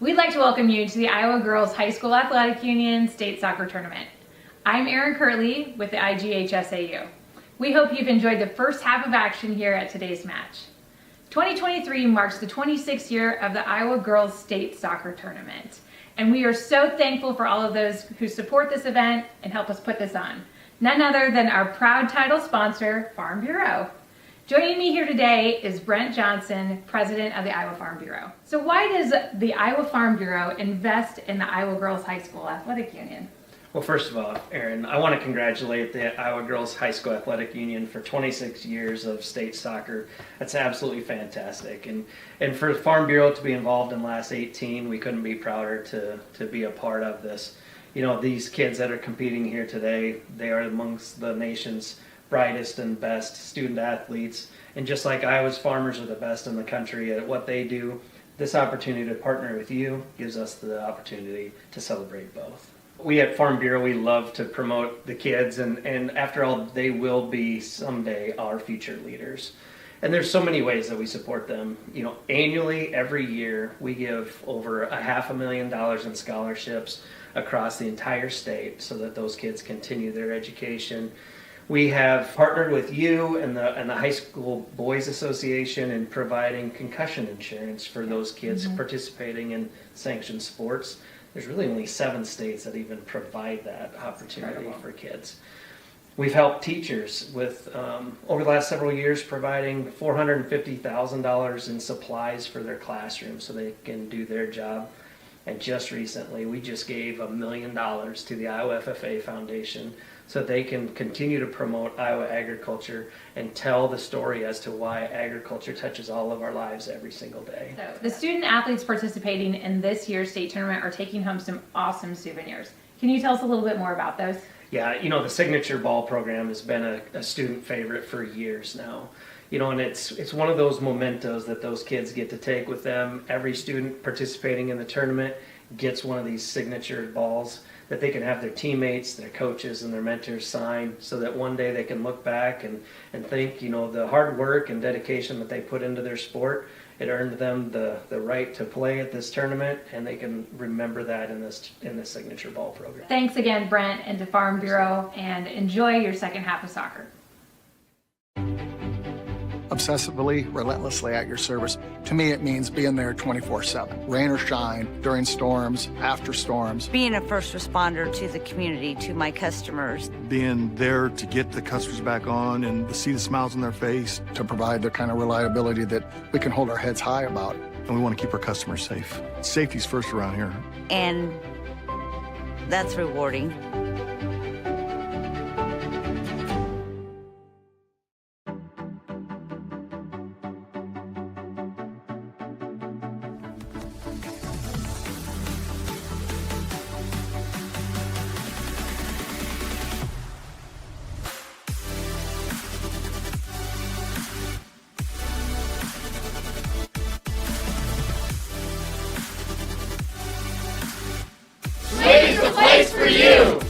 We'd like to welcome you to the Iowa Girls High School Athletic Union State Soccer Tournament. I'm Erin Kirtley with the IGHSAU. We hope you've enjoyed the first half of action here at today's match. 2023 marks the 26th year of the Iowa Girls State Soccer Tournament, and we are so thankful for all of those who support this event and help us put this on. None other than our proud title sponsor, Farm Bureau. Joining me here today is Brent Johnson, president of the Iowa Farm Bureau. So why does the Iowa Farm Bureau invest in the Iowa Girls High School Athletic Union? Well, first of all, Erin, I want to congratulate the Iowa Girls High School Athletic Union for 26 years of state soccer. That's absolutely fantastic. And for Farm Bureau to be involved in the last 18, we couldn't be prouder to be a part of this. You know, these kids that are competing here today, they are amongst the nation's brightest and best student athletes. And just like Iowa's farmers are the best in the country at what they do, this opportunity to partner with you gives us the opportunity to celebrate both. We at Farm Bureau, we love to promote the kids, and after all, they will be someday our future leaders. And there's so many ways that we support them. You know, annually, every year, we give over $500,000 in scholarships across the entire state so that those kids continue their education. We have partnered with you and the High School Boys Association in providing concussion insurance for those kids participating in sanctioned sports. There's really only 7 states that even provide that opportunity for kids. We've helped teachers with, over the last several years, providing $450,000 in supplies for their classrooms so they can do their job. And just recently, we just gave $1 million to the Iowa FFA Foundation so that they can continue to promote Iowa agriculture and tell the story as to why agriculture touches all of our lives every single day. So the student athletes participating in this year's state tournament are taking home some awesome souvenirs. Can you tell us a little bit more about those? Yeah, you know, the Signature Ball program has been a student favorite for years now. You know, and it's one of those mementos that those kids get to take with them. Every student participating in the tournament gets one of these signature balls that they can have their teammates, their coaches, and their mentors sign so that one day they can look back and think, you know, the hard work and dedication that they put into their sport, it earned them the right to play at this tournament, and they can remember that in this Signature Ball program. Thanks again, Brent, and to Farm Bureau, and enjoy your second half of soccer. Obsessively, relentlessly at your service. To me, it means being there 24/7, rain or shine, during storms, after storms. Being a first responder to the community, to my customers. Being there to get the customers back on and to see the smiles on their face. To provide the kind of reliability that we can hold our heads high about. And we want to keep our customers safe. Safety's first around here. And that's rewarding. Slade's the place for you!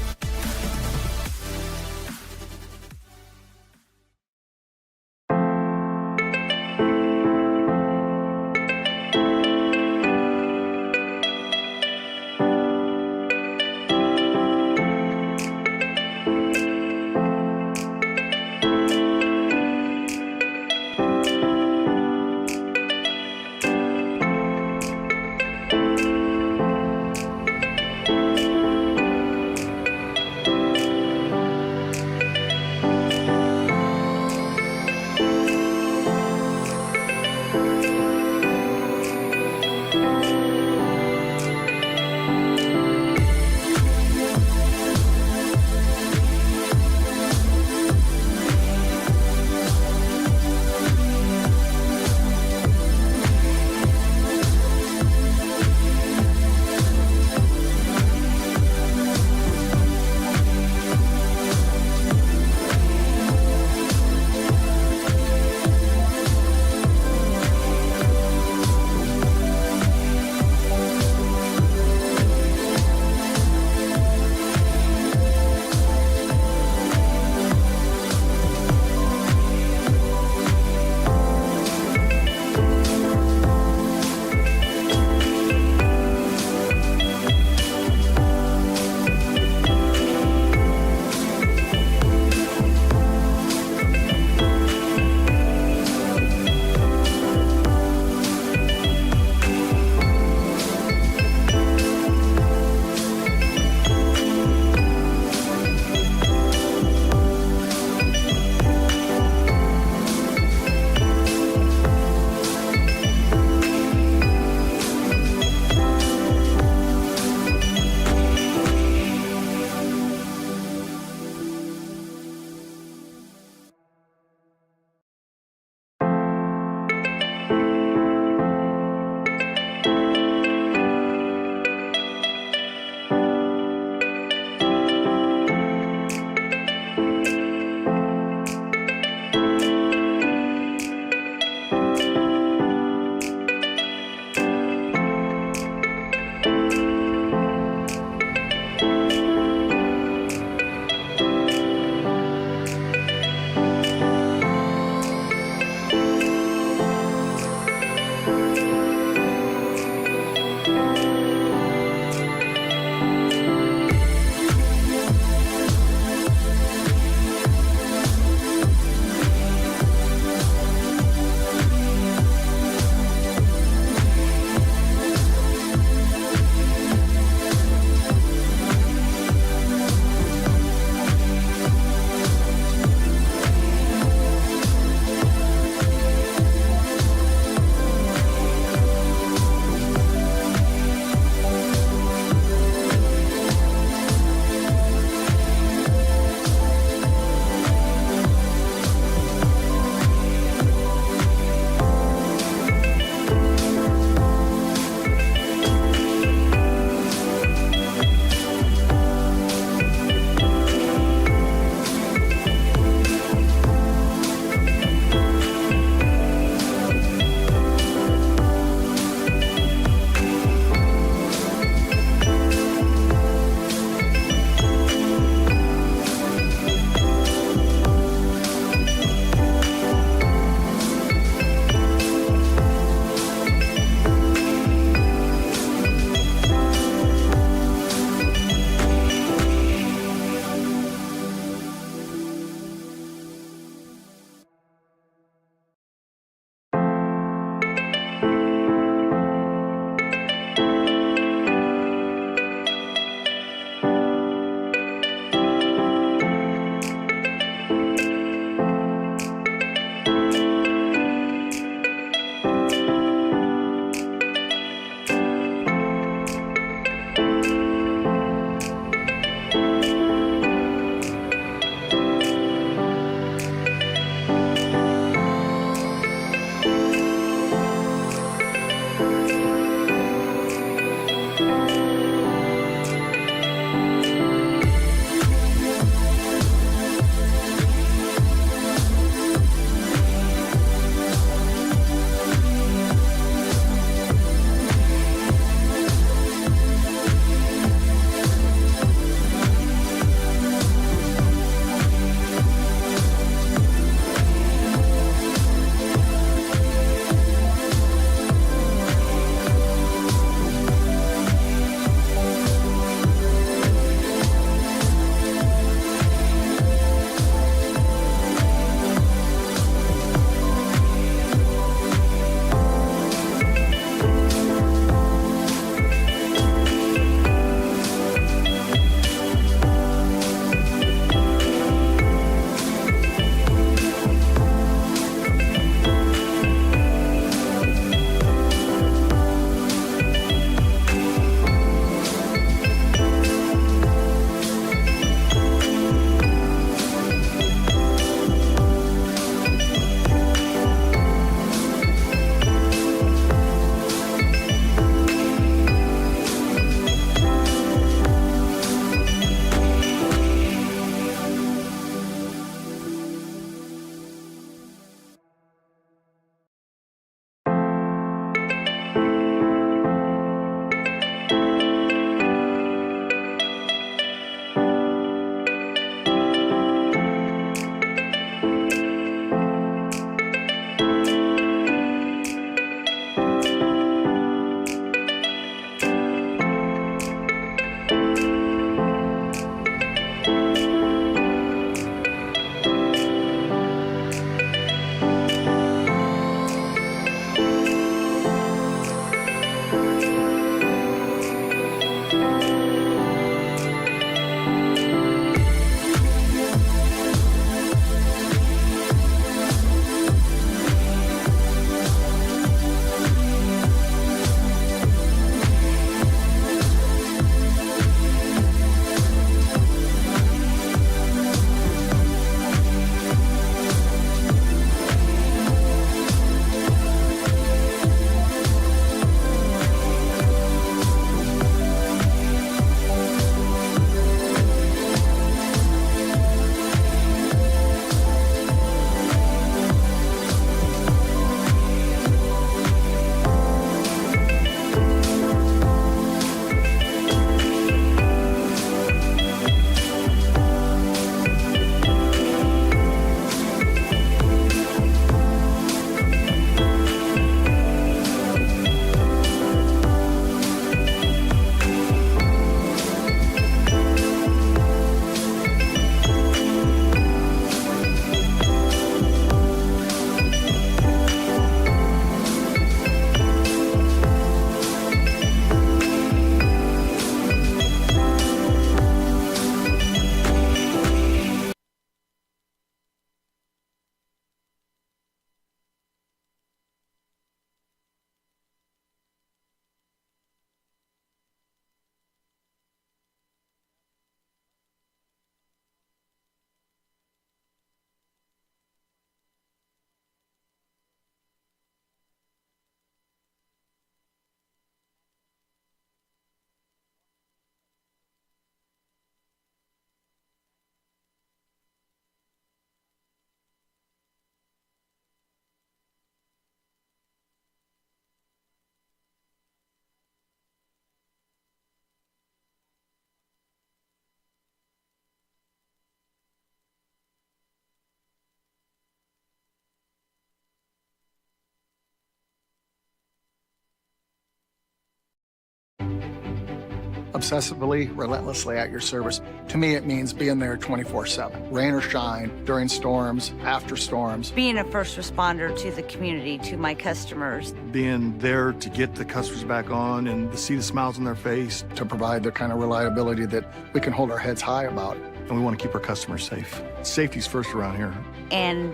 obsessively, relentlessly at your service. To me, it means being there 24/7, rain or shine, during storms, after storms. Being a first responder to the community, to my customers. Being there to get the customers back on and to see the smiles on their face. To provide the kind of reliability that we can hold our heads high about. And we want to keep our customers safe. Safety's first around here. And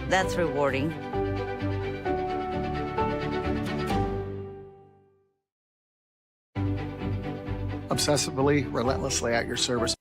that's rewarding. Obsessively, relentlessly at your service.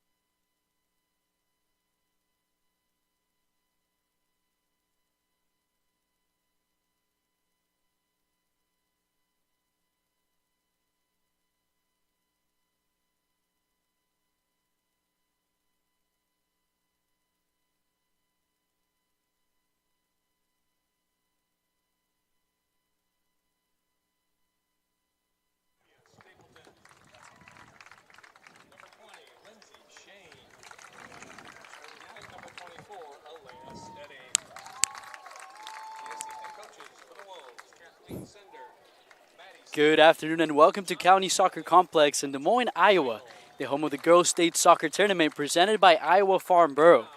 Good afternoon and welcome to County Soccer Complex in Des Moines, Iowa, the home of the Girls State Soccer Tournament presented by Iowa Farm Bureau.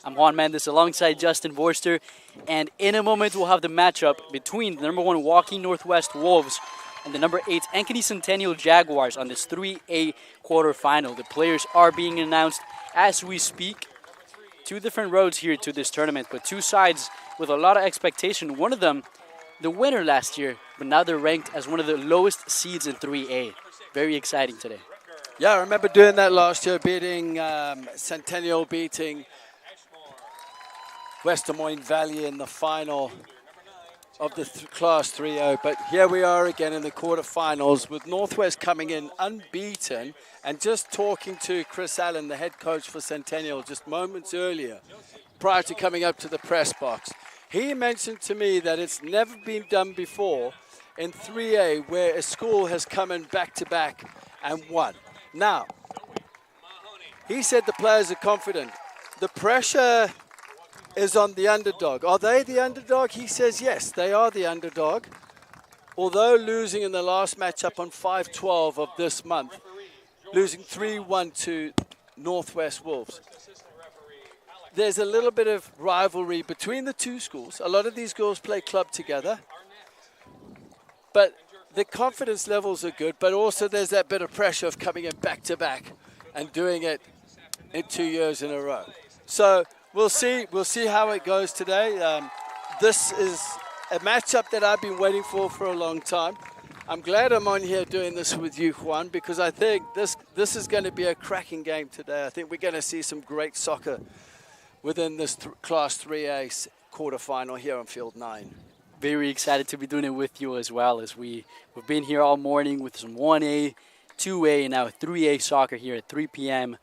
I'm Juan Mendes alongside Justin Vorster, and in a moment we'll have the matchup between the number 1 Waukee Northwest Wolves and the number 8 Ankeny Centennial Jaguars on this 3A quarterfinal. The players are being announced as we speak. 2 different roads here to this tournament, but 2 sides with a lot of expectation. One of them, the winner last year, but now they're ranked as one of the lowest seeds in 3A. Very exciting today. Yeah, I remember doing that last year, beating Centennial, beating West Des Moines Valley in the final of the Class 3A. But here we are again in the quarterfinals with Northwest coming in unbeaten. And just talking to Chris Allen, the head coach for Centennial, just moments earlier, prior to coming up to the press box, he mentioned to me that it's never been done before in 3A where a school has come in back-to-back and won. Now, he said the players are confident. The pressure is on the underdog. Are they the underdog? He says yes, they are the underdog. Although losing in the last matchup on 5/12 of this month, losing 3-1 to Northwest Wolves. There's a little bit of rivalry between the 2 schools. A lot of these girls play club together. But the confidence levels are good, but also there's that bit of pressure of coming in back-to-back and doing it in 2 years in a row. So we'll see how it goes today. This is a matchup that I've been waiting for a long time. I'm glad I'm on here doing this with you, Juan, because I think this is going to be a cracking game today. I think we're going to see some great soccer within this Class 3A quarterfinal here on Field 9. Very excited to be doing it with you as well, as we've been here all morning with some 1A, 2A, and now 3A soccer here at 3 p.m.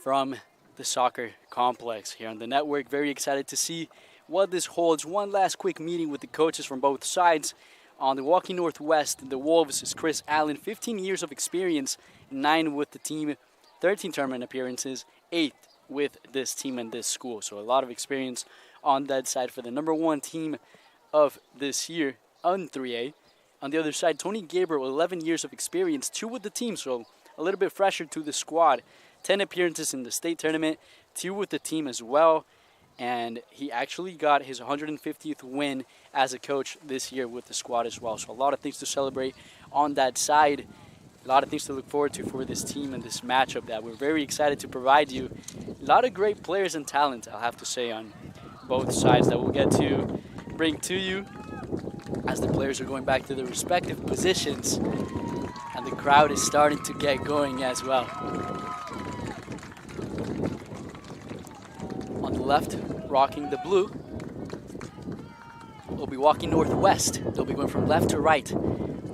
from the soccer complex here on the network. Very excited to see what this holds. One last quick meeting with the coaches from both sides. On the Waukee Northwest, the Wolves is Chris Allen, 15 years of experience, 9 with the team, 13 tournament appearances, 8 with this team and this school. So a lot of experience on that side for the number 1 team of this year on 3A. On the other side, Tony Gabriel, 11 years of experience, 2 with the team, so a little bit fresher to the squad. 10 appearances in the state tournament, 2 with the team as well. And he actually got his 150th win as a coach this year with the squad as well. So a lot of things to celebrate on that side. A lot of things to look forward to for this team and this matchup that we're very excited to provide you. A lot of great players and talent, I'll have to say, on both sides that we'll get to bring to you as the players are going back to their respective positions. And the crowd is starting to get going as well. On the left, rocking the blue, will be Waukee Northwest. They'll be going from left to right.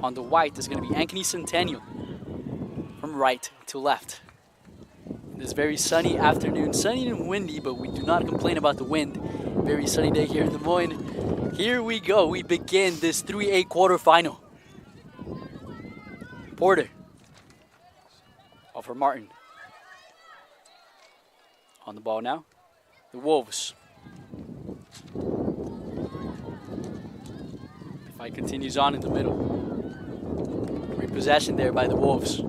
On the white is going to be Ankeny Centennial, from right to left. This very sunny afternoon, sunny and windy, but we do not complain about the wind. Very sunny day here in Des Moines. Here we go. We begin this 3A quarterfinal. Porter. Off for Martin. On the ball now. The Wolves. The fight continues on in the middle. Great possession there by the Wolves.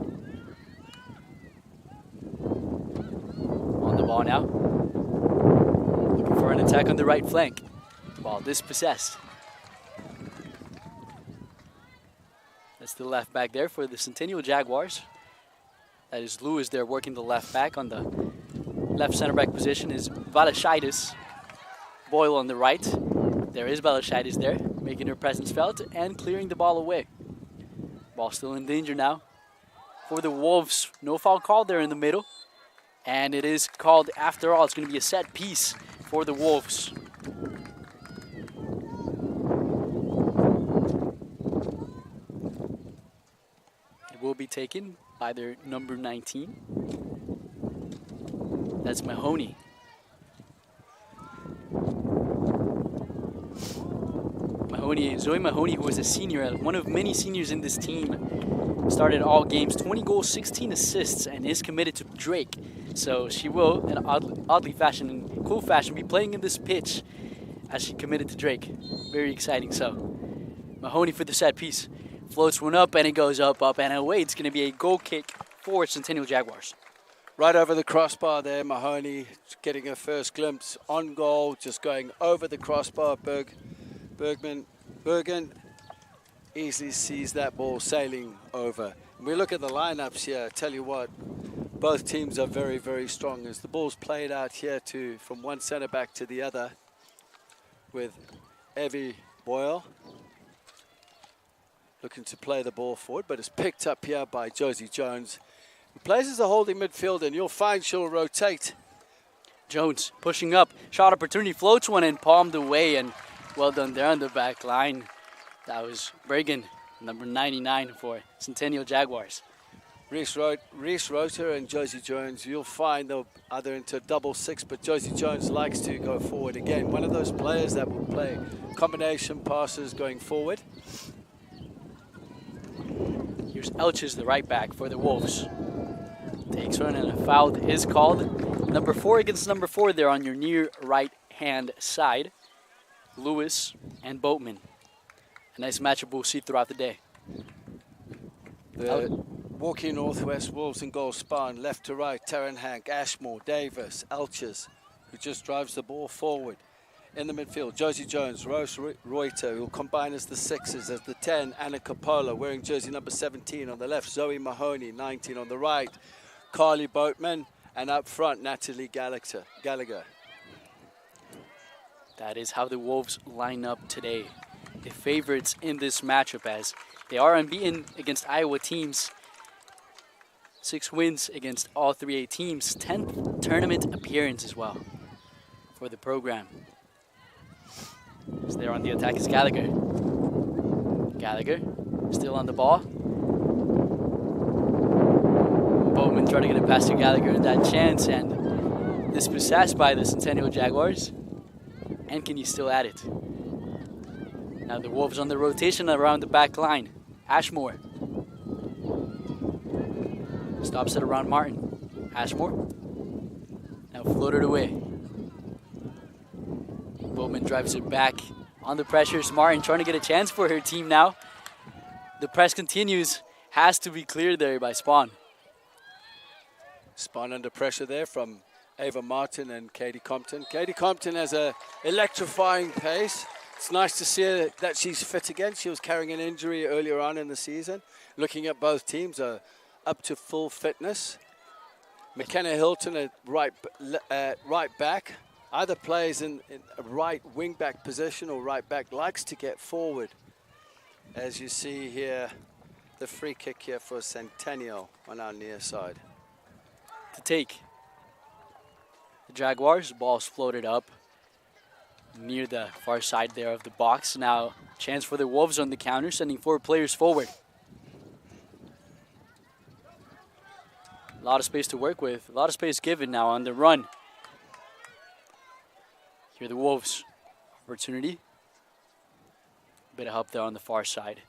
attack on the right flank. Ball dispossessed. That's the left back there for the Centennial Jaguars. That is Lewis there working the left back. On the left center back position is Valashaitis. Boyle on the right. There is Valashaitis there, making her presence felt and clearing the ball away. Ball still in danger now for the Wolves. No foul called there in the middle. And it is called, after all, it's going to be a set piece for the Wolves. It will be taken by their number 19. That's Mahoney. Zoe Mahoney, who is a senior, one of many seniors in this team, started all games, 20 goals, 16 assists, and is committed to Drake. So she will, in oddly fashion, in cool fashion, be playing in this pitch as she committed to Drake. Very exciting. So Mahoney for the set piece. Floats one up, and it goes up, and away. It's going to be a goal kick for Centennial Jaguars. Right over the crossbar there, Mahoney getting her first glimpse on goal, just going over the crossbar. Bergen easily sees that ball sailing over. And we look at the lineups here, tell you what, both teams are very, very strong as the ball's played out here from one center back to the other with Evie Boyle looking to play the ball forward, but it's picked up here by Josie Jones, who plays as a holding midfielder, and you'll find she'll rotate. Jones pushing up, shot opportunity, floats one and palmed away, and well done there on the back line. That was Bergen, number 99 for Centennial Jaguars. Reese Roter and Josie Jones, you'll find they'll either into double six, but Josie Jones likes to go forward again. One of those players that will play combination passes going forward. Here's Elches, the right back for the Wolves. Takes one and a foul is called. Number 4 against number 4 there on your near right-hand side. Lewis and Boatman. A nice matchup we'll see throughout the day. The Waukee Northwest Wolves in goal spawn, left to right, Taryn Hank, Ashmore, Davis, Elches, who just drives the ball forward. In the midfield, Josie Jones, Rose Reuter, who will combine as the 6s, as the 10, Anna Coppola, wearing jersey number 17 on the left, Zoe Mahoney, 19 on the right, Carly Boatman, and up front, Natalie Gallagher. That is how the Wolves line up today. The favorites in this matchup, as they are unbeaten against Iowa teams. 6 wins against all 3A teams. 10th tournament appearance as well for the program. So there on the attack is Gallagher. Gallagher still on the ball. Bowman trying to get it past to Gallagher, that chance, and this possessed by the Centennial Jaguars. Ankeny still at it. Now the Wolves on the rotation around the back line. Ashmore stops it around Martin. Ashmore now floated away. Bowman drives it back on the pressures. Martin trying to get a chance for her team now. The press continues. Has to be cleared there by Spawn. Spawn under pressure there from Ava Martin and Katie Compton. Katie Compton has a electrifying pace. It's nice to see that she's fit again. She was carrying an injury earlier on in the season. Looking at both teams are up to full fitness. McKenna Hilton at right back. Either plays in a right wing back position or right back, likes to get forward. As you see here, the free kick here for Centennial on our near side. To take. The Jaguars, ball's floated up near the far side there of the box. Now, chance for the Wolves on the counter, sending 4 players forward. A lot of space to work with, a lot of space given now on the run. Here the Wolves, opportunity. Bit of help there on the far side.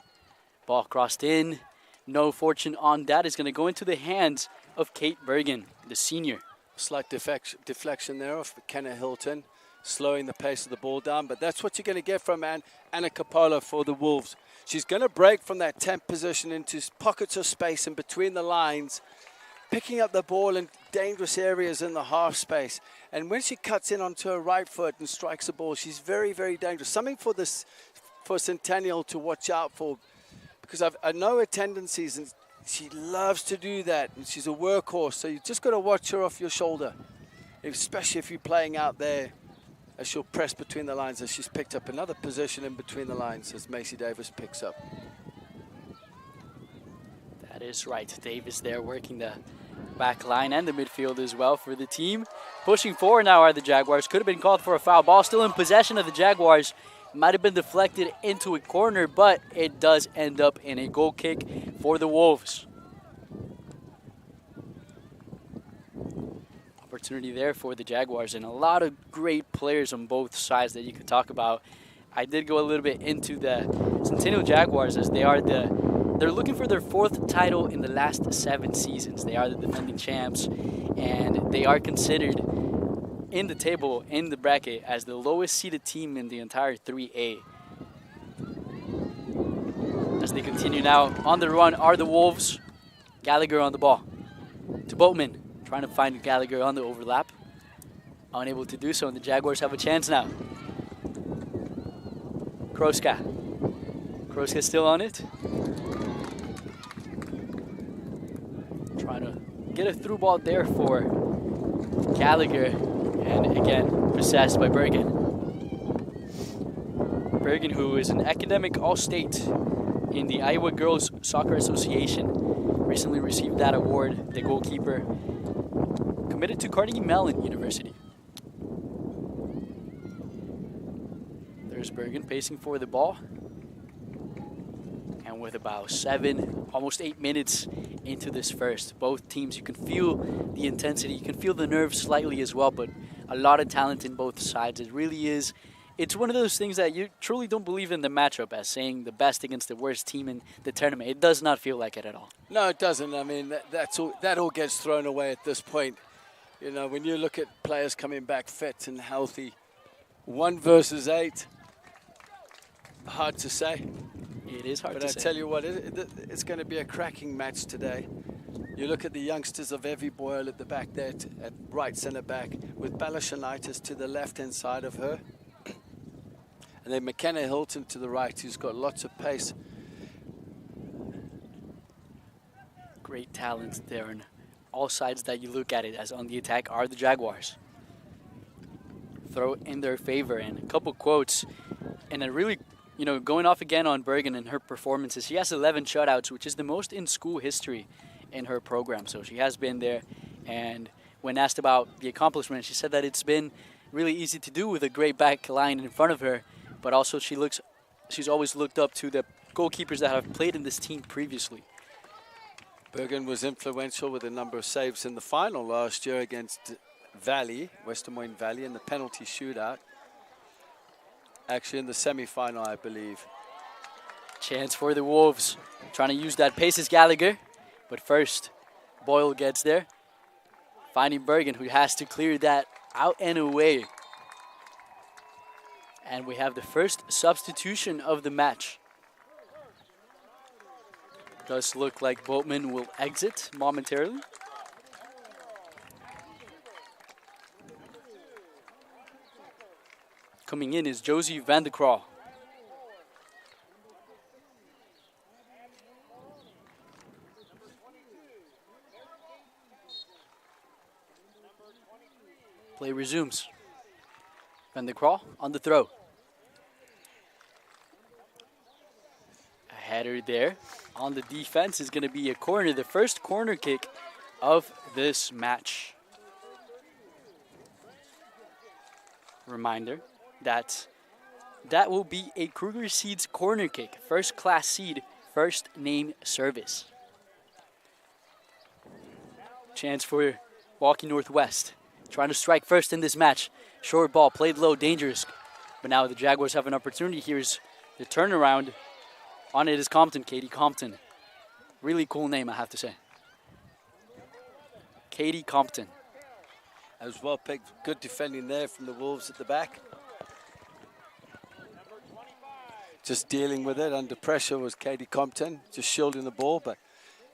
Ball crossed in, no fortune on that. Is going to go into the hands of Kate Bergen, the senior. Slight deflection there of McKenna Hilton, slowing the pace of the ball down, but that's what you're going to get from Anna Coppola for the Wolves. She's going to break from that 10th position into pockets of space in between the lines, picking up the ball in dangerous areas in the half space. And when she cuts in onto her right foot and strikes the ball, she's very, very dangerous. Something for Centennial to watch out for, because I know her tendencies, and she loves to do that, and she's a workhorse. So you just got to watch her off your shoulder, especially if you're playing out there, as she'll press between the lines, as she's picked up another position in between the lines as Macy Davis picks up. That is right. Davis there working the back line and the midfield as well for the team. Pushing forward now are the Jaguars. Could have been called for a foul. Ball still in possession of the Jaguars. Might have been deflected into a corner, but it does end up in a goal kick for the Wolves. Opportunity there for the Jaguars, and a lot of great players on both sides that you could talk about. I did go a little bit into the Centennial Jaguars, as they're looking for their 4th title in the last 7 seasons. They are the defending champs, and they are considered in the table, in the bracket, as the lowest seeded team in the entire 3A. As they continue now, on the run are the Wolves. Gallagher on the ball to Boatman, trying to find Gallagher on the overlap. Unable to do so, and the Jaguars have a chance now. Kroska still on it. Trying to get a through ball there for Gallagher, and again possessed by Bergen. Bergen, who is an academic all-state in the Iowa Girls Soccer Association, recently received that award, the goalkeeper, committed to Carnegie Mellon University. There's Bergen pacing for the ball. And with about 7, almost 8 minutes into this first, both teams, you can feel the intensity, you can feel the nerves slightly as well, but a lot of talent in both sides. It really is. It's one of those things that you truly don't believe in the matchup, as saying the best against the worst team in the tournament. It does not feel like it at all. No, it doesn't. I mean, that all gets thrown away at this point. You know, when you look at players coming back fit and healthy, 1 versus 8, hard to say. It is hard to say. But I tell you what, it's going to be a cracking match today. You look at the youngsters of Evie Boyle at the back there, at right centre back, with Balashanitis to the left-hand side of her. And then McKenna Hilton to the right, who's got lots of pace. Great talent there on all sides that you look at it, as on the attack are the Jaguars. Throw in their favor, and a couple quotes, and a really, you know, going off again on Bergen and her performances. She has 11 shutouts, which is the most in school history in her program. So she has been there, and when asked about the accomplishment, she said that it's been really easy to do with a great back line in front of her, but also she's always looked up to the goalkeepers that have played in this team previously. Bergen was influential with a number of saves in the final last year against Valley, West Des Moines Valley, in the penalty shootout. Actually in the semi-final, I believe. Chance for the Wolves, trying to use that pace is Gallagher, but first Boyle gets there, finding Bergen, who has to clear that out and away. And we have the first substitution of the match. Does look like Boatman will exit momentarily. Coming in is Josie van de Kraaw. Play resumes. Van de Kraaw on the throw. A header there. On the defense is going to be a corner, the first corner kick of this match. Reminder that will be a Kruger Seeds corner kick, first class seed, first name service. Chance for Waukee Northwest, trying to strike first in this match. Short ball, played low, dangerous. But now the Jaguars have an opportunity. Here's the turnaround. On it is Compton, Katie Compton. Really cool name, I have to say. Katie Compton. As well picked, good defending there from the Wolves at the back. Just dealing with it under pressure was Katie Compton, just shielding the ball. But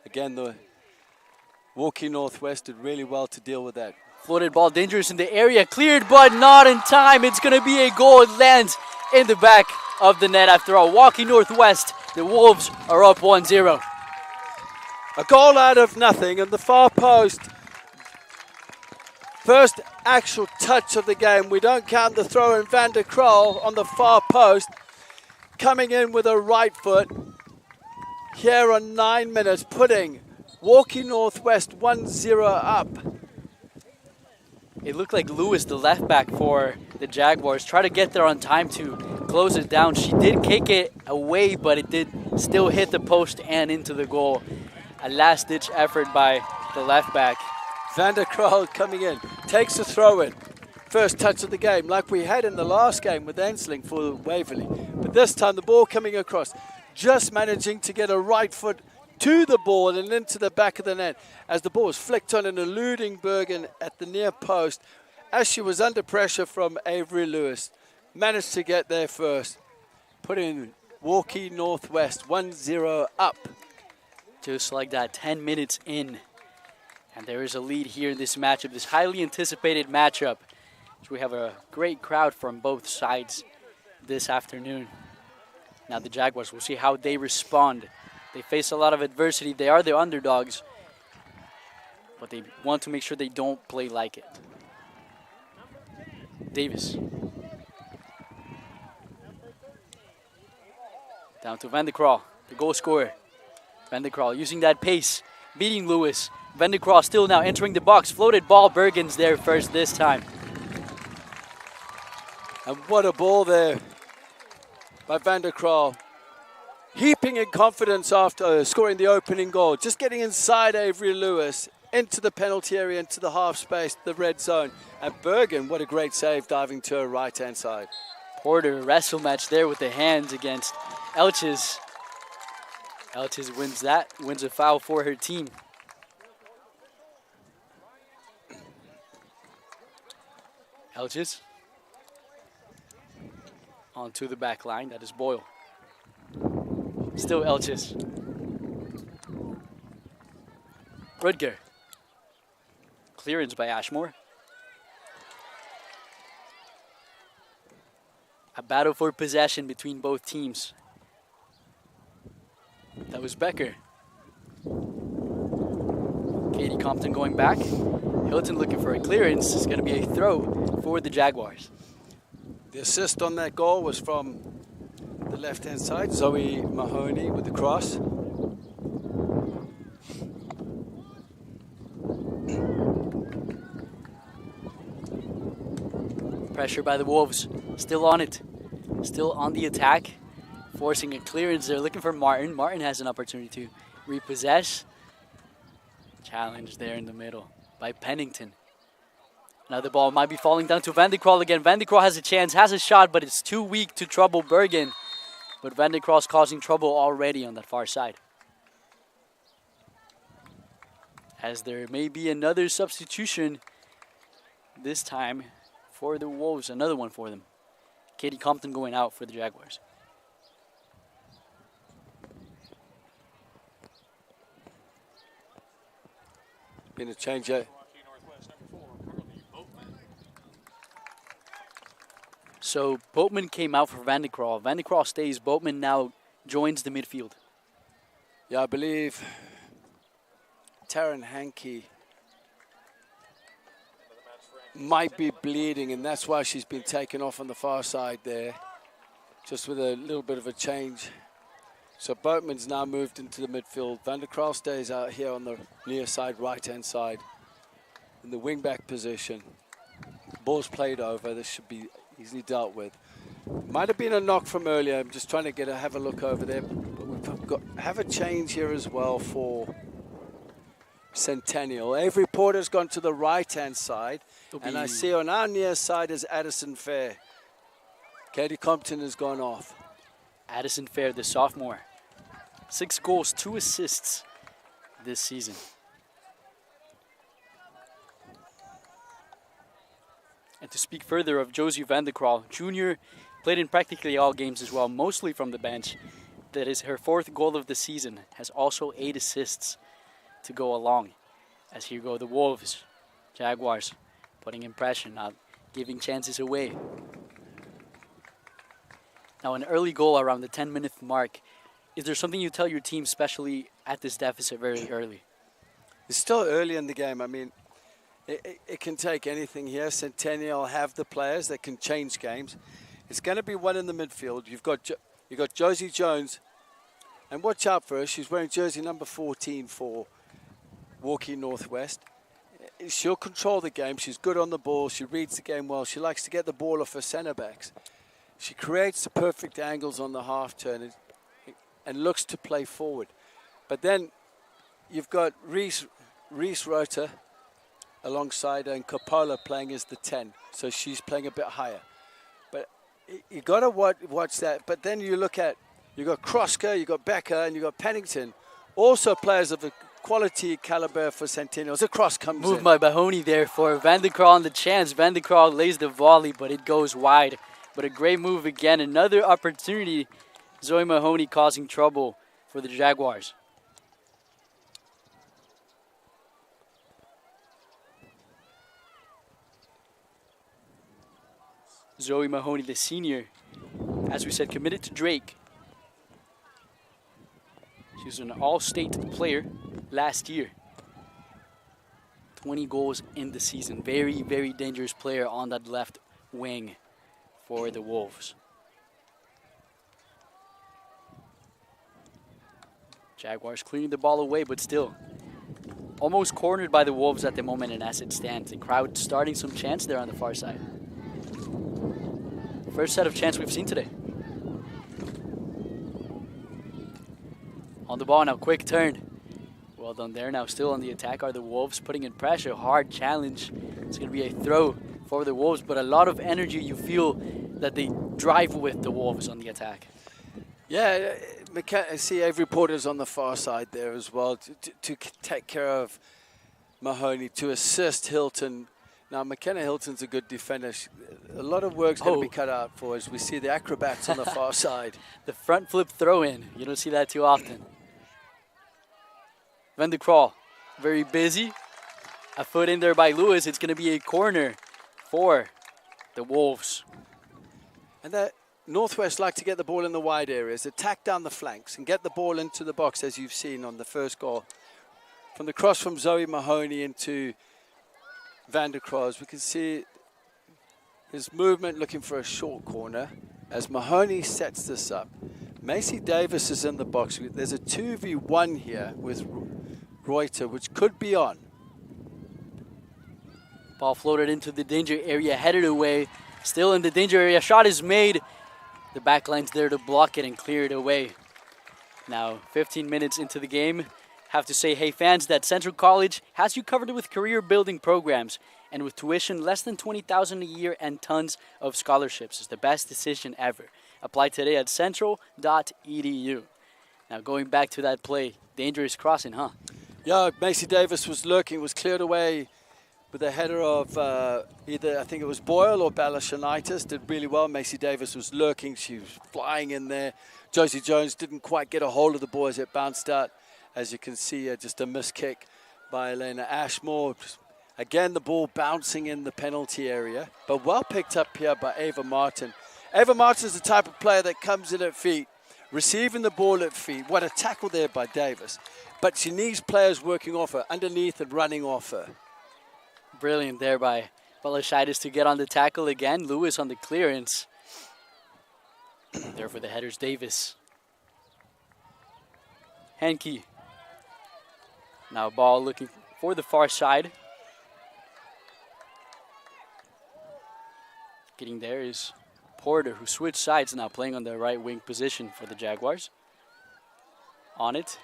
again, the Waukee Northwest did really well to deal with that. Floated ball dangerous in the area, cleared but not in time. It's going to be a goal. It lands in the back of the net after all. Waukee Northwest, the Wolves are up 1-0. A goal out of nothing and the far post. First actual touch of the game. We don't count the throw in Van der Krol on the far post. Coming in with a right foot here on 9 minutes, putting Waukee Northwest 1-0 up. It looked like Lewis, the left back for the Jaguars, tried to get there on time to close it down. She did kick it away, but it did still hit the post and into the goal. A last-ditch effort by the left back. Van der Krol coming in, takes the throw in. First touch of the game, like we had in the last game with Ensling for Waverley. But this time the ball coming across, just managing to get a right foot to the ball and into the back of the net as the ball was flicked on and eluding Bergen at the near post as she was under pressure from Avery Lewis. Managed to get there first, putting Waukee Northwest 1-0 up. Just like that, 10 minutes in. And there is a lead here in this matchup, this highly anticipated matchup. So we have a great crowd from both sides this afternoon. Now the Jaguars, we'll see how they respond. They face a lot of adversity. They are the underdogs, but they want to make sure they don't play like it. Davis. Down to Van der Krol, the goal scorer. Van der Krol using that pace, beating Lewis. Van der Krol still now entering the box. Floated ball, Bergen's there first this time. And what a ball there by Van der Krol. Heaping in confidence after scoring the opening goal. Just getting inside Avery Lewis, into the penalty area, into the half space, the red zone. And Bergen, what a great save, diving to her right-hand side. Porter, wrestle match there with the hands against Elches. Elches wins a foul for her team. Elches onto the back line, that is Boyle. Still Elches. Rudger. Clearance by Ashmore. A battle for possession between both teams. That was Becker. Katie Compton going back. Hilton looking for a clearance. It's going to be a throw for the Jaguars. The assist on that goal was from the left-hand side, Zoe Mahoney with the cross. Pressure by the Wolves, still on it, still on the attack, forcing a clearance. They're looking for Martin. Martin has an opportunity to repossess. Challenge there in the middle by Pennington. Now the ball might be falling down to Van der Krol again. Van der Krol has a chance, has a shot, but it's too weak to trouble Bergen. But Van der Krol's causing trouble already on that far side. As there may be another substitution this time for the Wolves, another one for them. Katie Compton going out for the Jaguars. Been a change out. So Boatman came out for Van der Krol. Van der Krol stays. Boatman now joins the midfield. Yeah, I believe Taryn Hankey might be bleeding, and that's why she's been taken off on the far side there, just with a little bit of a change. So Boatman's now moved into the midfield. Van der Krol stays out here on the near side, right-hand side, in the wing-back position. Ball's played over. This should be easily dealt with. Might have been a knock from earlier. I'm just trying to have a look over there. But we've have a change here as well for Centennial. Avery Porter's gone to the right-hand side. And I see on our near side is Addison Fair. Katie Compton has gone off. Addison Fair, the sophomore. 6 goals, 2 assists this season. And to speak further of Josie Van der Krol, Jr. played in practically all games as well, mostly from the bench. That is her 4th goal of the season, has also 8 assists to go along. As here go the Wolves. Jaguars putting in pressure, not giving chances away. Now an early goal around the 10-minute mark. Is there something you tell your team, especially at this deficit very early? It's still early in the game. I mean, it can take anything here. Centennial have the players that can change games. It's going to be one in the midfield. You've got Josie Jones, and watch out for her. She's wearing jersey number 14 for Waukee Northwest. She'll control the game. She's good on the ball. She reads the game well. She likes to get the ball off her centre backs. She creates the perfect angles on the half turn and looks to play forward. But then you've got Reese Rota alongside her and Coppola playing as the 10. So she's playing a bit higher. But you got to watch that. But then you got Kroska, you got Becker, and you got Pennington. Also players of a quality caliber for Centennial. As a cross comes Move in. by Mahoney there for Van de Kraal on the chance. Van de Kraal lays the volley, but it goes wide. But a great move again. Another opportunity. Zoe Mahoney causing trouble for the Jaguars. Zoe Mahoney, the senior, as we said, committed to Drake. She was an all-state player last year. 20 goals in the season. Very, very dangerous player on that left wing for the Wolves. Jaguars clearing the ball away, but still almost cornered by the Wolves at the moment, and as it stands, the crowd starting some chants there on the far side. First set of chants we've seen today. On the ball now, quick turn. Well done there. Now still on the attack are the Wolves, putting in pressure. Hard challenge. It's going to be a throw for the Wolves, but a lot of energy. You feel that they drive with the Wolves on the attack. Yeah, I see Avery Porter's on the far side there as well to take care of Mahoney, to assist Hilton. Now, McKenna Hilton's a good defender. A lot of work's going to be cut out for us. We see the acrobats on the far side. The front flip throw-in. You don't see that too often. Van de Kraal, very busy. A foot in there by Lewis. It's going to be a corner for the Wolves. And that Northwest like to get the ball in the wide areas, attack down the flanks, and get the ball into the box, as you've seen on the first goal. From the cross from Zoe Mahoney into Van der Kraal, we can see his movement looking for a short corner as Mahoney sets this up. Macy Davis is in the box. There's a 2v1 here with Reuter, which could be on. Ball floated into the danger area, headed away. Still in the danger area. Shot is made. The back line's there to block it and clear it away. Now, 15 minutes into the game. Have to say, hey fans, that Central College has you covered with career building programs, and with tuition less than $20,000 a year and tons of scholarships. It's the best decision ever. Apply today at central.edu. Now going back to that play, dangerous crossing, huh? Yeah, Macy Davis was lurking, was cleared away with a header of either, I think it was Boyle or Balashanitis. Did really well. Macy Davis was lurking. She was flying in there. Josie Jones didn't quite get a hold of the ball as it bounced out. As you can see, just a missed kick by Elena Ashmore. Again, the ball bouncing in the penalty area, but well picked up here by Ava Martin. Ava Martin is the type of player that comes in at feet, receiving the ball at feet. What a tackle there by Davis. But she needs players working off her, underneath and running off her. Brilliant there by Balashaitis to get on the tackle again. Lewis on the clearance. There for the headers, Davis. Ankeny. Now ball looking for the far side. Getting there is Porter, who switched sides now, playing on the right wing position for the Jaguars. On it.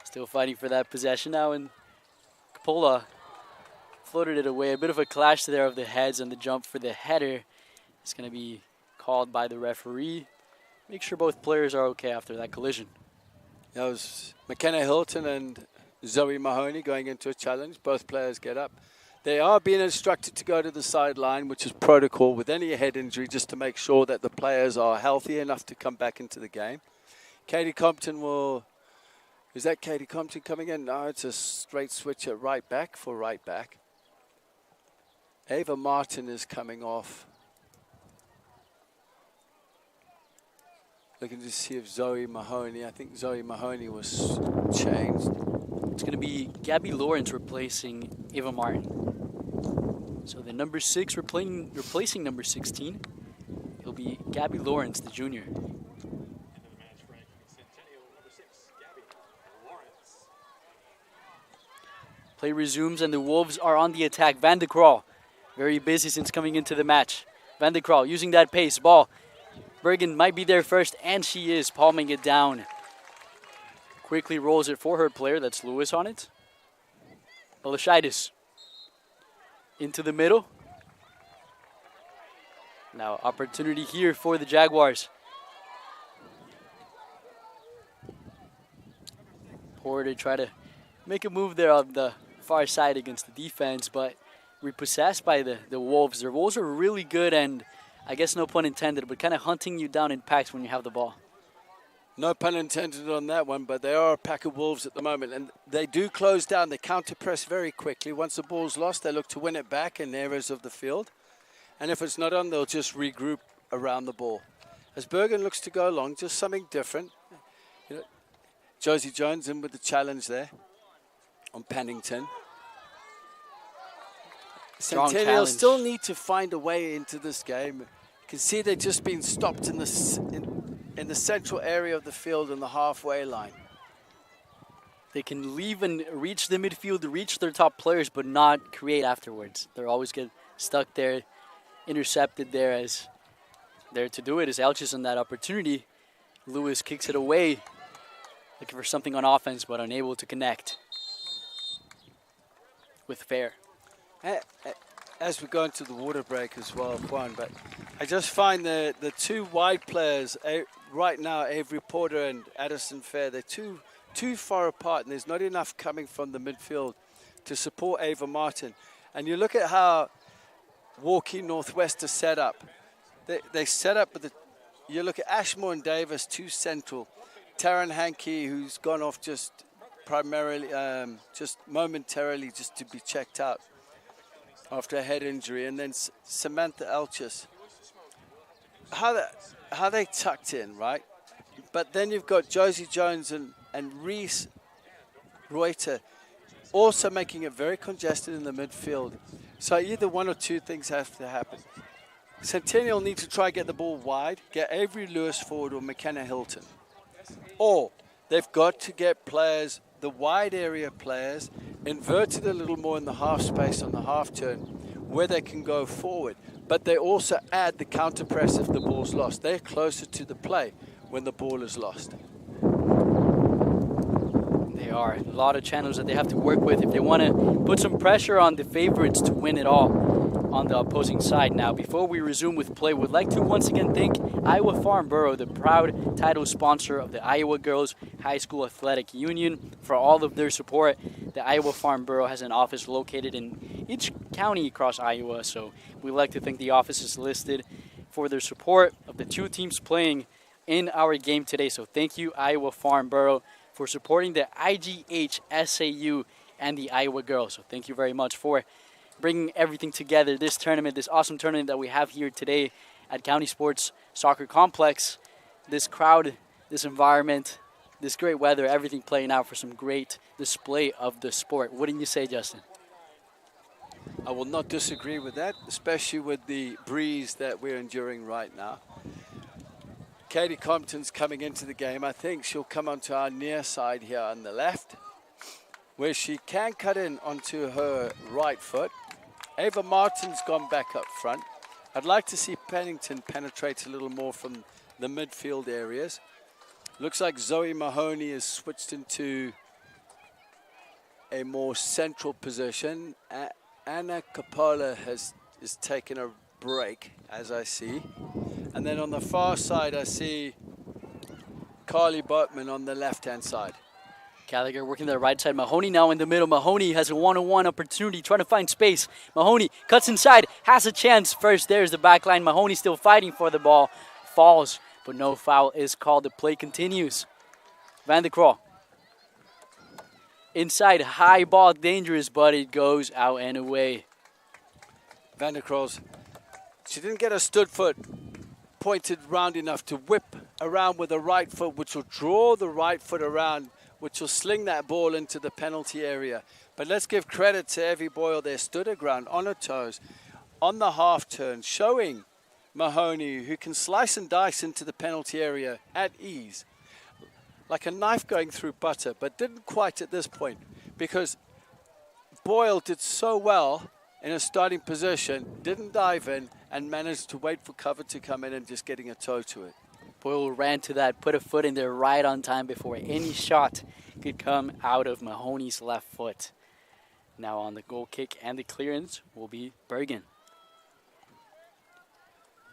Still fighting for that possession now, and Coppola floated it away. A bit of a clash there of the heads, and the jump for the header is going to be called by the referee. Make sure both players are okay after that collision. That was McKenna Hilton and Zoe Mahoney going into a challenge. Both players get up. They are being instructed to go to the sideline, which is protocol with any head injury, just to make sure that the players are healthy enough to come back into the game. Katie Compton will Is that Katie Compton coming in? No, it's a straight switch at right back for right back. Ava Martin is coming off. Looking to see if Zoe Mahoney, I think Zoe Mahoney was changed. It's going to be Gabby Lawrence replacing Ava Martin. So the number 6 replacing number 16. It'll be Gabby Lawrence, the junior. Play resumes and the Wolves are on the attack. Van de Kraal, very busy since coming into the match. Van de Kraal using that pace. Ball. Bergen might be there first, and she is palming it down. Quickly rolls it for her player. That's Lewis on it. Balashidis into the middle. Now opportunity here for the Jaguars. Porter try to make a move there on the far side against the defense, but repossessed by the Wolves. The Wolves are really good, and I guess no pun intended, but kind of hunting you down in packs when you have the ball. No pun intended on that one, but they are a pack of Wolves at the moment, and they do close down. They counter press very quickly. Once the ball's lost, they look to win it back in areas of the field. And if it's not on, they'll just regroup around the ball. As Bergen looks to go along, just something different. You know, Josie Jones in with the challenge there on Pennington. Centennial still need to find a way into this game. You can see they've just been stopped in the central area of the field in the halfway line. They can leave and reach the midfield, reach their top players, but not create afterwards. They're always get stuck there, intercepted there. As there to do it is Elches on that opportunity. Lewis kicks it away, looking for something on offense, but unable to connect with Fair. As we go into the water break as well, Juan, but I just find the two wide players right now, Avery Porter and Addison Fair, they're too far apart, and there's not enough coming from the midfield to support Ava Martin. And you look at how Waukee Northwest are set up. They set up with you look at Ashmore and Davis, too central. Taryn Hankey, who's gone off just primarily, just momentarily just to be checked out after a head injury, and then Samantha Elches. How they tucked in, right? But then you've got Josie Jones and Reese Reuter also making it very congested in the midfield. So either one or two things have to happen. Centennial need to try get the ball wide, get Avery Lewis forward or McKenna Hilton. Or they've got to get players, the wide area players, inverted a little more in the half space on the half turn where they can go forward. But they also add the counter press if the ball's lost. They're closer to the play when the ball is lost. They are. A lot of channels that they have to work with if they want to put some pressure on the favorites to win it all on the opposing side. Now, before we resume with play, we'd like to once again thank Iowa Farm Bureau, the proud title sponsor of the Iowa Girls High School Athletic Union, for all of their support. The Iowa Farm Bureau has an office located in each county across Iowa, so we'd like to thank the offices listed for their support of the two teams playing in our game today. So thank you, Iowa Farm Bureau, for supporting the IGHSAU and the Iowa Girls. So thank you very much for bringing everything together, this tournament, this awesome tournament that we have here today at County Sports Soccer Complex. This crowd, this environment, this great weather, everything playing out for some great display of the sport. Wouldn't you say, Justin? I will not disagree with that, especially with the breeze that we're enduring right now. Katie Compton's coming into the game. I think she'll come onto our near side here on the left, where she can cut in onto her right foot. Ava Martin's gone back up front. I'd like to see Pennington penetrate a little more from the midfield areas. Looks like Zoe Mahoney has switched into a more central position. Anna Coppola is taking a break, as I see. And then on the far side, I see Carly Boatman on the left-hand side. Gallagher working the right side. Mahoney now in the middle. Mahoney has a one-on-one opportunity, trying to find space. Mahoney cuts inside, has a chance. First, there's the back line. Mahoney still fighting for the ball. Falls, but no foul is called. The play continues. Van de Kraal inside, high ball, dangerous, but it goes out and away. Van der Kroos, she didn't get her stood foot pointed round enough to whip around with the right foot, which will draw the right foot around, which will sling that ball into the penalty area. But let's give credit to Evie Boyle there, stood her ground on her toes, on the half turn, showing Mahoney, who can slice and dice into the penalty area at ease, like a knife going through butter, but didn't quite at this point, because Boyle did so well in a starting position, didn't dive in, and managed to wait for cover to come in and just getting a toe to it. Boyle ran to that, put a foot in there right on time before any shot could come out of Mahoney's left foot. Now on the goal kick and the clearance will be Bergen.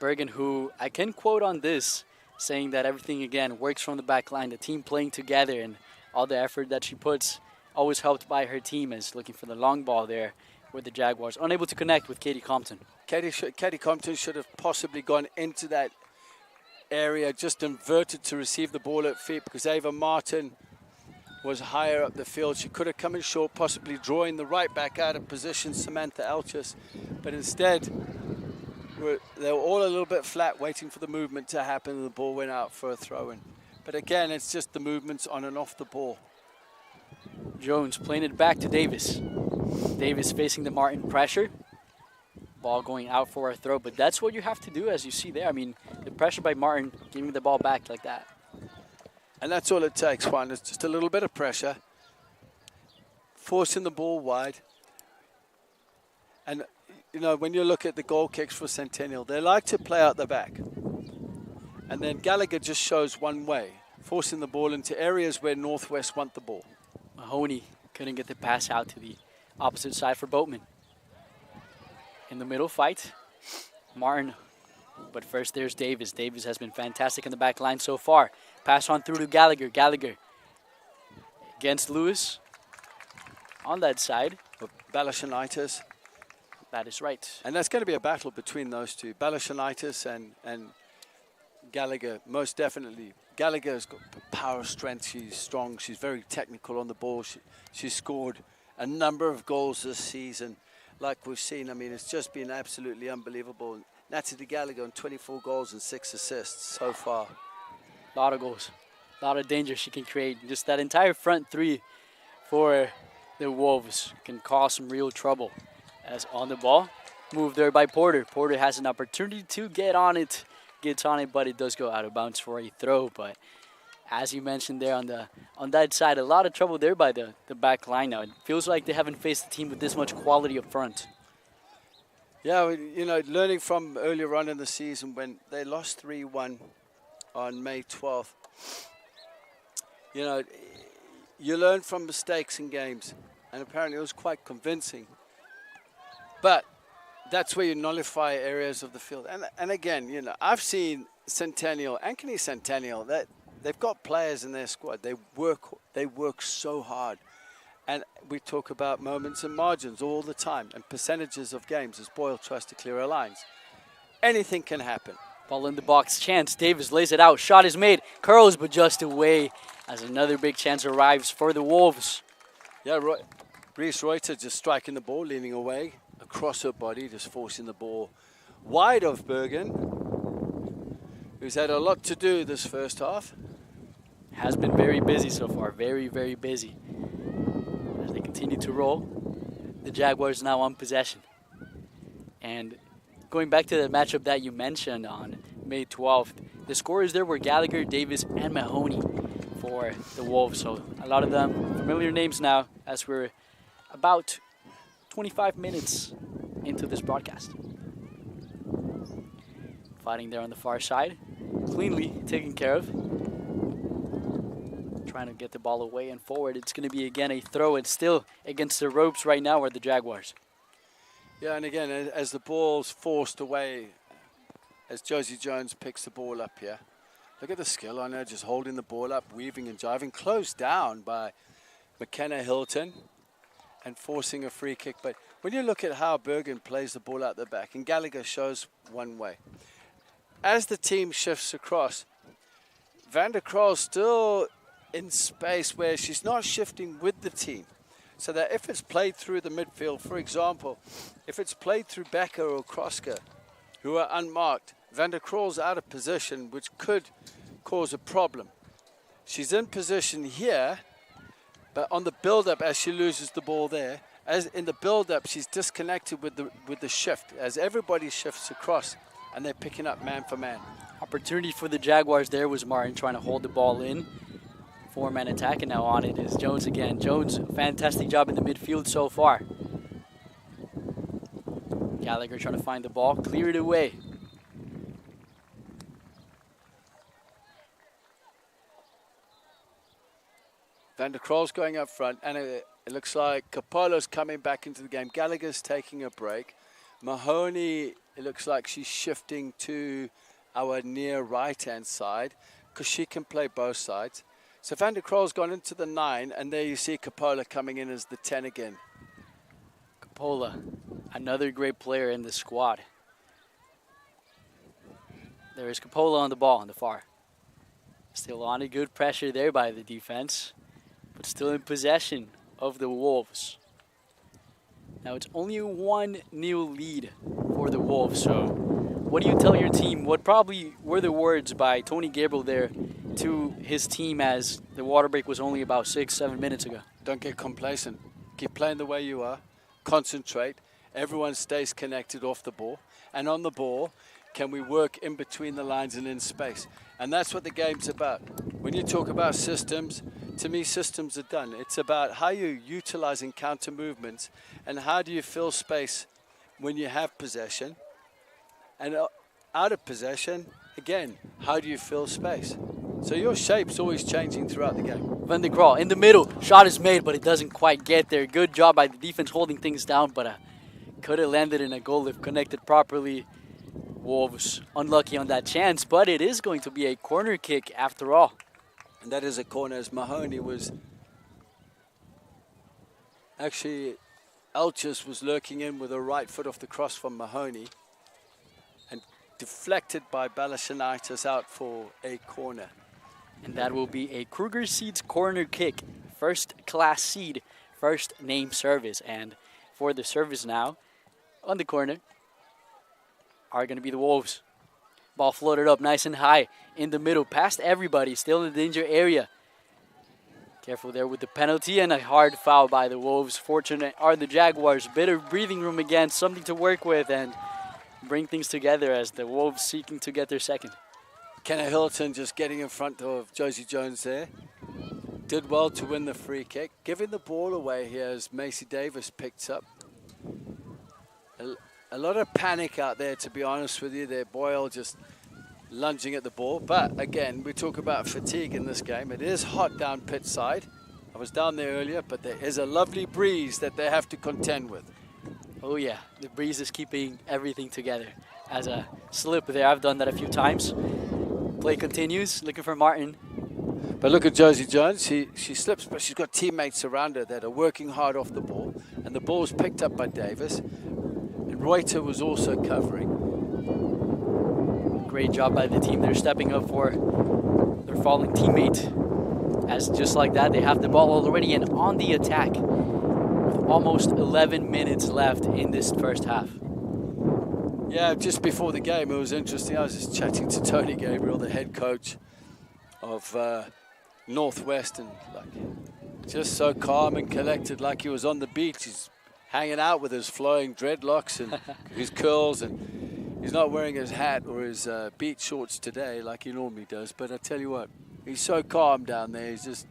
Bergen, who I can quote on this, saying that everything again works from the back line, the team playing together and all the effort that she puts, always helped by her team, is looking for the long ball there with the Jaguars, unable to connect with Katie Compton. Katie Compton should have possibly gone into that area, just inverted to receive the ball at feet, because Ava Martin was higher up the field. She could have come in short, possibly drawing the right back out of position, Samantha Elchis, but instead they were all a little bit flat, waiting for the movement to happen, and the ball went out for a throw-in. But again, it's just the movements on and off the ball. Jones playing it back to Davis. Davis facing the Martin pressure. Ball going out for a throw, but that's what you have to do, as you see there. I mean, the pressure by Martin, giving the ball back like that. And that's all it takes, Juan. It's just a little bit of pressure, forcing the ball wide. And, you know, when you look at the goal kicks for Centennial, they like to play out the back. And then Gallagher just shows one way, forcing the ball into areas where Northwest want the ball. Mahoney couldn't get the pass out to the opposite side for Boatman. In the middle fight, Martin. But first there's Davis. Davis has been fantastic in the back line so far. Pass on through to Gallagher. Gallagher against Lewis on that side. Balashanitis. That is right. And that's going to be a battle between those two. Balashanitis and Gallagher, most definitely. Gallagher's got power, strength. She's strong. She's very technical on the ball. She's scored a number of goals this season. Like we've seen, I mean, it's just been absolutely unbelievable. Natalie Gallagher on 24 goals and 6 assists so far. A lot of goals, a lot of danger she can create. Just that entire front three for the Wolves can cause some real trouble. As on the ball, moved there by Porter. Porter has an opportunity to get on it, gets on it, but it does go out of bounds for a throw. But as you mentioned there on that side, a lot of trouble there by the back line now. It feels like they haven't faced a team with this much quality up front. Yeah, you know, learning from earlier on in the season when they lost 3-1 on May 12th. You know, you learn from mistakes in games, and apparently it was quite convincing. But that's where you nullify areas of the field. And again, you know, I've seen Centennial, Ankeny Centennial, that they've got players in their squad. They work so hard. And we talk about moments and margins all the time and percentages of games as Boyle tries to clear our lines. Anything can happen. Ball in the box, chance. Davis lays it out. Shot is made. Curls, but just away as another big chance arrives for the Wolves. Yeah, Reese Reuter just striking the ball, leaning away across her body, just forcing the ball wide of Bergen, who's had a lot to do this first half. Has been very busy so far. Very, very busy. As they continue to roll, the Jaguars now on possession. And going back to the matchup that you mentioned on May 12th, the scorers there were Gallagher, Davis, and Mahoney for the Wolves. So a lot of them familiar names now as we're about 25 minutes into this broadcast. Fighting there on the far side. Cleanly taken care of. Trying to get the ball away and forward. It's going to be again a throw. It's still against the ropes right now are the Jaguars. Yeah, and again, as the ball's forced away, as Josie Jones picks the ball up here, look at the skill on her, just holding the ball up, weaving and jiving, closed down by McKenna Hilton and forcing a free kick. But when you look at how Bergen plays the ball out the back, and Gallagher shows one way, as the team shifts across, Van der Kroos still in space where she's not shifting with the team. So that if it's played through the midfield, for example, if it's played through Becker or Kroska, who are unmarked, Van der Kraal's out of position, which could cause a problem. She's in position here, but on the build-up, as she loses the ball there, as in the build-up, she's disconnected with the shift, as everybody shifts across, and they're picking up man for man. Opportunity for the Jaguars there was Martin trying to hold the ball in. Four-man attack, and now on it is Jones again. Jones, fantastic job in the midfield so far. Gallagher trying to find the ball, clear it away. Van der Kraal's going up front, and it looks like Capolo's coming back into the game. Gallagher's taking a break. Mahoney, it looks like she's shifting to our near right-hand side because she can play both sides. So Van der Kraal's gone into the 9, and there you see Capola coming in as the 10 again. Capola, another great player in the squad. There is Capola on the ball on the far. Still on a good pressure there by the defense, but still in possession of the Wolves. Now it's only a 1-0 lead for the Wolves, so what do you tell your team? What probably were the words by Tony Gabriel there to his team as the water break was only about 6-7 minutes ago? Don't get complacent. Keep playing the way you are. Concentrate. Everyone stays connected off the ball. And on the ball, can we work in between the lines and in space? And that's what the game's about. When you talk about systems, to me, systems are done. It's about how you're utilizing counter movements and how do you fill space when you have possession. And out of possession, again, how do you fill space? So your shape's always changing throughout the game. Van der Kraal in the middle. Shot is made, but it doesn't quite get there. Good job by the defense holding things down, but could have landed in a goal if connected properly. Wolves unlucky on that chance, but it is going to be a corner kick after all. And that is a corner as Mahoney was... Actually, Elches was lurking in with a right foot off the cross from Mahoney. And deflected by Balashanitis out for a corner. And that will be a Kruger Seeds corner kick. First class seed, first name service. And for the service now, on the corner, are going to be the Wolves. Ball floated up nice and high in the middle, past everybody, still in the danger area. Careful there with the penalty and a hard foul by the Wolves. Fortunate are the Jaguars. Bit of breathing room again, something to work with and bring things together as the Wolves seeking to get their second. Kenna Hilton just getting in front of Josie Jones there. Did well to win the free kick. Giving the ball away here as Macy Davis picks up. A lot of panic out there, to be honest with you. They're Boyle just lunging at the ball. But again, we talk about fatigue in this game. It is hot down pit side. I was down there earlier, but there is a lovely breeze that they have to contend with. Oh yeah, the breeze is keeping everything together. As a slip there, I've done that a few times. Play continues, looking for Martin. But look at Josie Jones. She slips, but she's got teammates around her that are working hard off the ball. And the ball was picked up by Davis. And Reuter was also covering. Great job by the team. They're stepping up for their fallen teammate. As just like that, they have the ball already and on the attack. With almost 11 minutes left in this first half. Yeah, just before the game, it was interesting. I was just chatting to Tony Gabriel, the head coach of Northwest, and like just so calm and collected, like he was on the beach. He's hanging out with his flowing dreadlocks and his curls, and he's not wearing his hat or his beach shorts today like he normally does. But I tell you what, he's so calm down there. He's just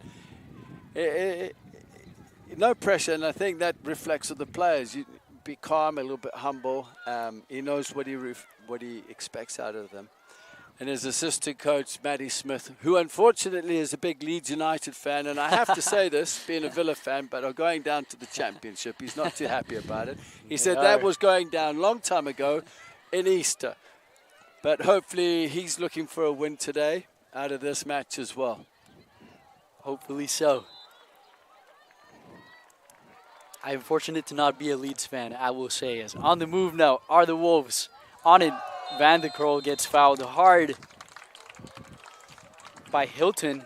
no pressure, and I think that reflects on the players. You be calm, a little bit humble. He knows what he expects out of them. And his assistant coach, Matty Smith, who unfortunately is a big Leeds United fan, and I have to say this, being a Villa fan, but are going down to the Championship. He's not too happy about it. He said that was going down a long time ago in Easter. But hopefully he's looking for a win today out of this match as well. Hopefully so. I'm fortunate to not be a Leeds fan, I will say. As on the move now are the Wolves. On it, Van der Kraal gets fouled hard by Hilton.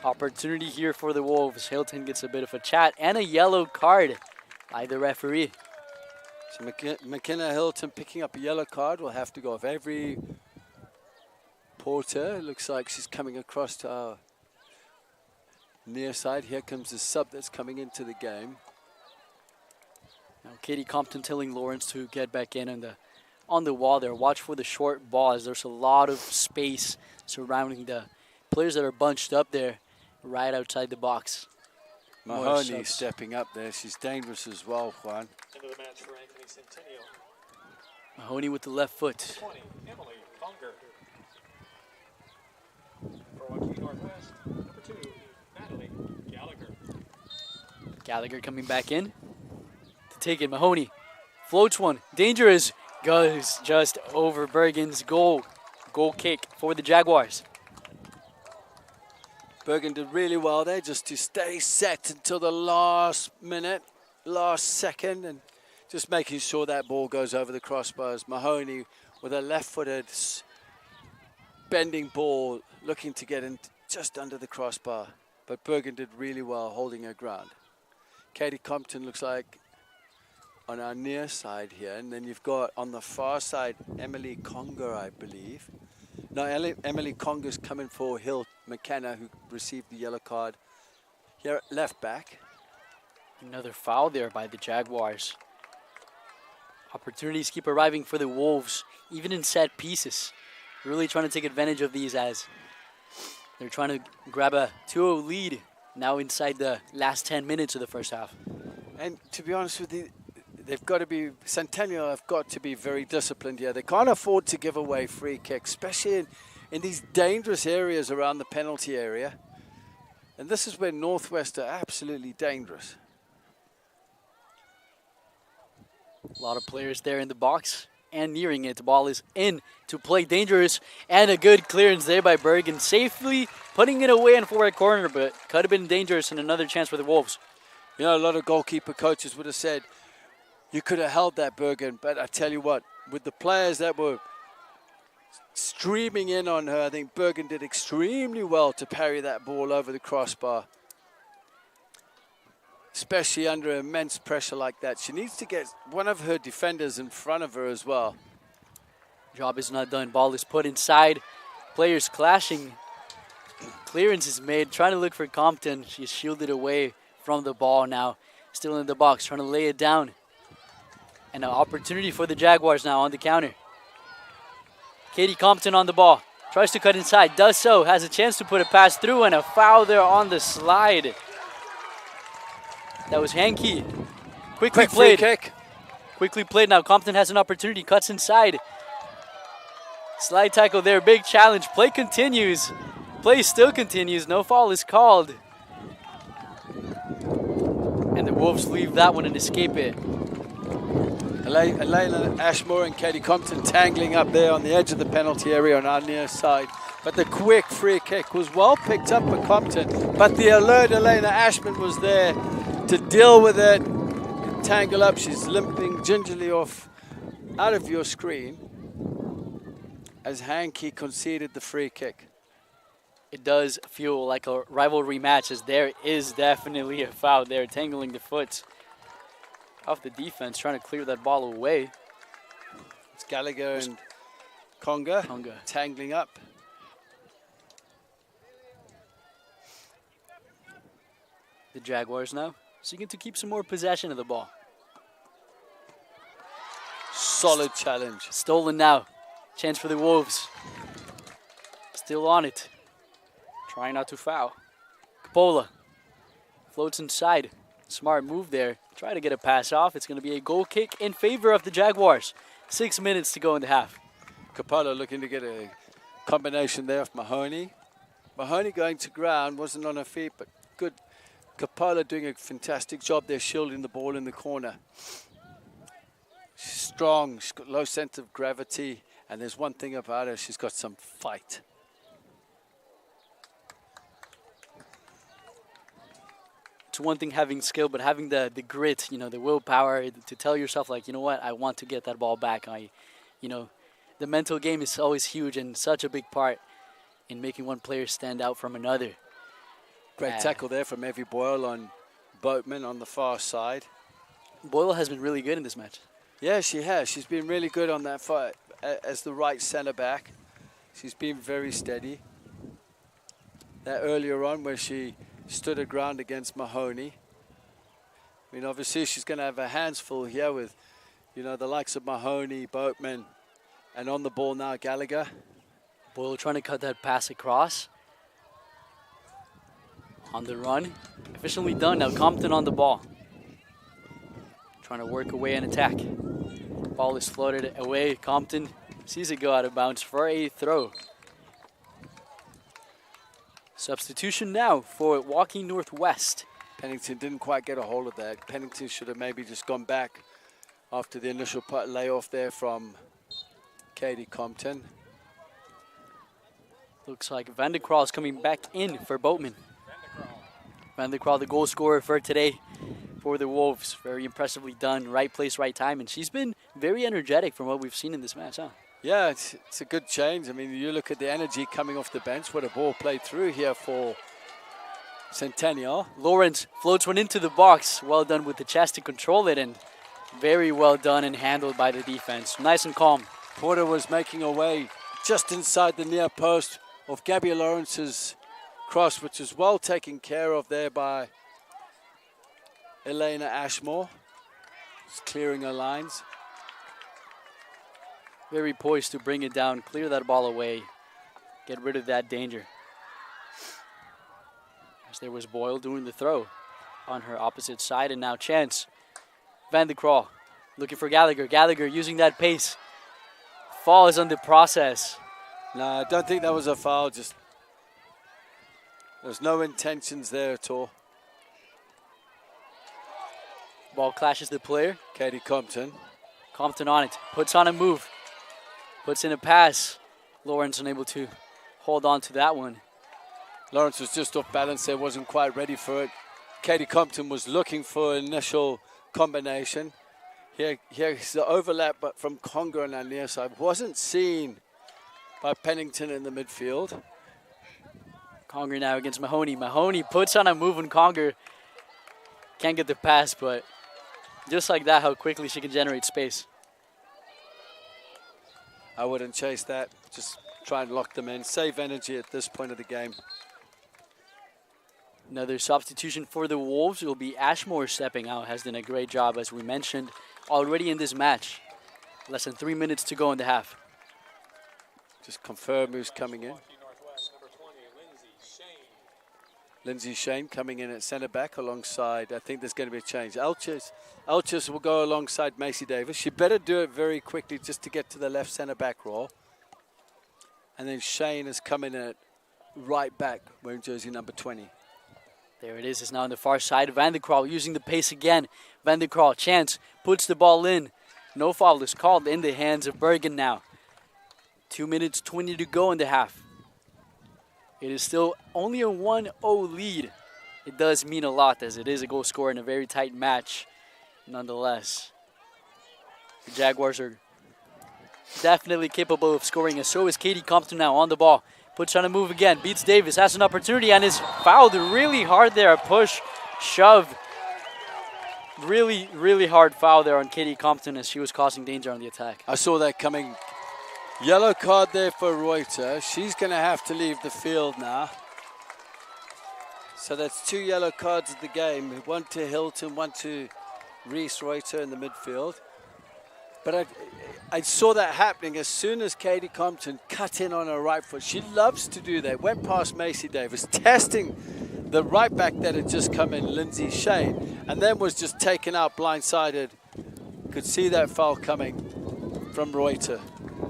Opportunity here for the Wolves. Hilton gets a bit of a chat and a yellow card by the referee. So McKenna Hilton picking up a yellow card will have to go off. Avery Porter, looks like she's coming across to our near side. Here comes the sub that's coming into the game. Now Katie Compton telling Lawrence to get back in on the wall there. Watch for the short ball as there's a lot of space surrounding the players that are bunched up there right outside the box. Mahoney stepping up there. She's dangerous as well, Juan. Into the match for Ankeny Centennial. Mahoney with the left foot. 20, Emily Conger. For Waukee Northwest, number 2, Natalie Gallagher. Gallagher coming back in to take it. Mahoney floats one. Dangerous. Goes just over Bergen's goal. Goal kick for the Jaguars. Bergen did really well there just to stay set until the last minute, last second, and just making sure that ball goes over the crossbars. Mahoney with a left-footed bending ball looking to get in just under the crossbar. But Bergen did really well holding her ground. Katie Compton looks like on our near side here. And then you've got on the far side, Emily Conger, I believe. No, Emily Conger's coming for Hill McKenna, who received the yellow card. Here at left back. Another foul there by the Jaguars. Opportunities keep arriving for the Wolves, even in set pieces. Really trying to take advantage of these as they're trying to grab a 2-0 lead now inside the last 10 minutes of the first half. And to be honest with you, they've got to be, Centennial have got to be very disciplined here. They can't afford to give away free kicks, especially in these dangerous areas around the penalty area. And this is where Northwest are absolutely dangerous. A lot of players there in the box and nearing it. The ball is in to play. Dangerous and a good clearance there by Bergen. Safely putting it away in forward corner, but could have been dangerous and another chance for the Wolves. You know, a lot of goalkeeper coaches would have said, you could have held that, Bergen, but I tell you what, with the players that were streaming in on her, I think Bergen did extremely well to parry that ball over the crossbar. Especially under immense pressure like that. She needs to get one of her defenders in front of her as well. Job is not done. Ball is put inside. Players clashing. Clearance is made. Trying to look for Compton. She's shielded away from the ball now. Still in the box, trying to lay it down. And an opportunity for the Jaguars now on the counter. Katie Compton on the ball. Tries to cut inside. Does so. Has a chance to put a pass through and a foul there on the slide. That was Ankeny. Quickly played. Free kick. Quickly played now. Compton has an opportunity. Cuts inside. Slide tackle there. Big challenge. Play continues. Play still continues. No foul is called. And the Wolves leave that one and escape it. Elena Ashmore and Katie Compton tangling up there on the edge of the penalty area on our near side. But the quick free kick was well picked up by Compton. But the alert Elena Ashman was there to deal with it, tangle up. She's limping gingerly off out of your screen as Ankeny conceded the free kick. It does feel like a rivalry match as there is definitely a foul there, tangling the foot off the defense, trying to clear that ball away. It's Gallagher and Conger tangling up. The Jaguars now seeking to keep some more possession of the ball. Solid challenge. Stolen now. Chance for the Wolves. Still on it. Trying not to foul. Capola floats inside. Smart move there. Try to get a pass off. It's going to be a goal kick in favor of the Jaguars. 6 minutes to go in the half. Capola looking to get a combination there of Mahoney. Mahoney going to ground, wasn't on her feet, but good. Capola doing a fantastic job there, shielding the ball in the corner. She's strong, she's got low sense of gravity, and there's one thing about her, she's got some fight. It's one thing having skill, but having the grit, you know, the willpower to tell yourself, like, you know what, I want to get that ball back. The mental game is always huge and such a big part in making one player stand out from another. Great tackle there from Evie Boyle on Boatman on the far side. Boyle has been really good in this match. Yeah, she has. She's been really good on that fight as the right center back. She's been very steady. That earlier on where she stood her ground against Mahoney. I mean, obviously she's going to have her hands full here with, you know, the likes of Mahoney, Boatman, and on the ball now Gallagher. Boyle trying to cut that pass across. On the run. Efficiently done. Now Compton on the ball. Trying to work away and attack. Ball is floated away. Compton sees it go out of bounds for a throw. Substitution now for Waukee Northwest. Pennington didn't quite get a hold of that. Pennington should have maybe just gone back after the initial layoff there from Katie Compton. Looks like Van de Kraal is coming back in for Boatman. Van de Kraal, the goal scorer for today for the Wolves. Very impressively done. Right place, right time. And she's been very energetic from what we've seen in this match, huh? Yeah, it's a good change. I mean, you look at the energy coming off the bench. What a ball played through here for Centennial. Lawrence floats one into the box. Well done with the chest to control it, and very well done and handled by the defense. Nice and calm. Porter was making her way just inside the near post of Gabby Lawrence's cross, which was well taken care of there by Elena Ashmore. Just clearing her lines. Very poised to bring it down, clear that ball away, get rid of that danger. As there was Boyle doing the throw on her opposite side, and now Chance. Van de Kraal looking for Gallagher. Gallagher using that pace. Falls on the process. No, I don't think that was a foul. Just there's no intentions there at all. Ball clashes the player. Katie Compton. Compton on it, puts on a move. Puts in a pass. Lawrence unable to hold on to that one. Lawrence was just off balance there, wasn't quite ready for it. Katie Compton was looking for an initial combination. Here's the overlap, but from Conger on our near side. Wasn't seen by Pennington in the midfield. Conger now against Mahoney. Mahoney puts on a move on Conger. Can't get the pass, but just like that, how quickly she can generate space. I wouldn't chase that. Just try and lock them in. Save energy at this point of the game. Another substitution for the Wolves will be Ashmore stepping out. Has done a great job, as we mentioned, already in this match. Less than 3 minutes to go in the half. Just confirm who's coming in. Lindsay Shane coming in at centre back alongside, I think there's going to be a change. Elches will go alongside Macy Davis. She better do it very quickly just to get to the left centre back role. And then Shane is coming in at right back, wearing jersey number 20. There it is. It's now on the far side. Van de Kraal using the pace again. Van de Kraal, Chance, puts the ball in. No foul is called in the hands of Bergen now. 2 minutes, 20 to go in the half. It is still only a 1-0 lead. It does mean a lot, as it is a goal scorer in a very tight match. Nonetheless, the Jaguars are definitely capable of scoring, and so is Katie Compton now on the ball. Puts on a move again, beats Davis, has an opportunity, and is fouled really hard there. A push, shove. Really, really hard foul there on Katie Compton as she was causing danger on the attack. I saw that coming. Yellow card there for Reuter. She's going to have to leave the field now. So that's 2 yellow cards of the game. One to Hilton, one to Reese Reuter in the midfield. But I saw that happening as soon as Katie Compton cut in on her right foot. She loves to do that. Went past Macy Davis, testing the right back that had just come in, Lindsay Shane, and then was just taken out blindsided. Could see that foul coming from Reuter.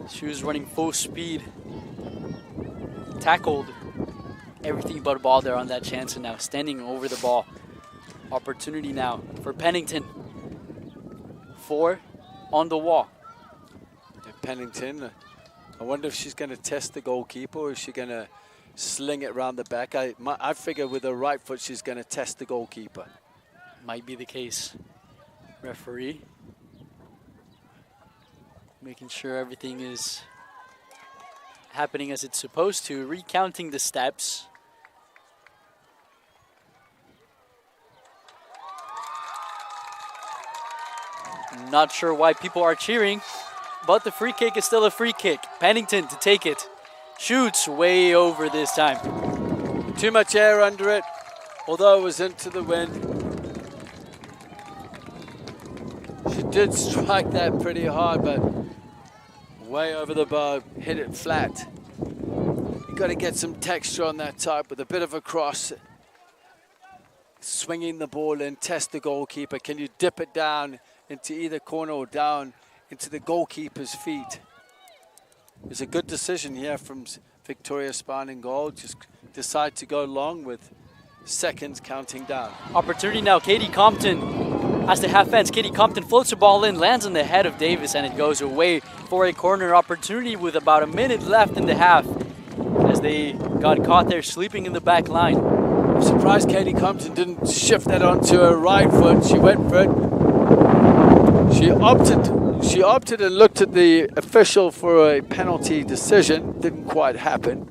She was running full speed. Tackled everything but a ball there on that chance, and now standing over the ball. Opportunity now for Pennington. 4 on the wall. Pennington, I wonder if she's going to test the goalkeeper, or is she going to sling it around the back? I figure with her right foot she's going to test the goalkeeper. Might be the case. Referee making sure everything is happening as it's supposed to, recounting the steps. Not sure why people are cheering, but the free kick is still a free kick. Pennington to take it. Shoots way over this time. Too much air under it, although it was into the wind. She did strike that pretty hard, but way over the bar, hit it flat. You've got to get some texture on that type with a bit of a cross. Swinging the ball in, test the goalkeeper. Can you dip it down into either corner or down into the goalkeeper's feet? It was a good decision here from Victoria Spahn in goal. Just decide to go long with seconds counting down. Opportunity now, Katie Compton has the half fence. Katie Compton floats the ball in, lands on the head of Davis, and it goes away for a corner opportunity with about a minute left in the half as they got caught there sleeping in the back line. I'm surprised Katie Compton didn't shift that onto her right foot. She went for it. She opted and looked at the official for a penalty decision. Didn't quite happen.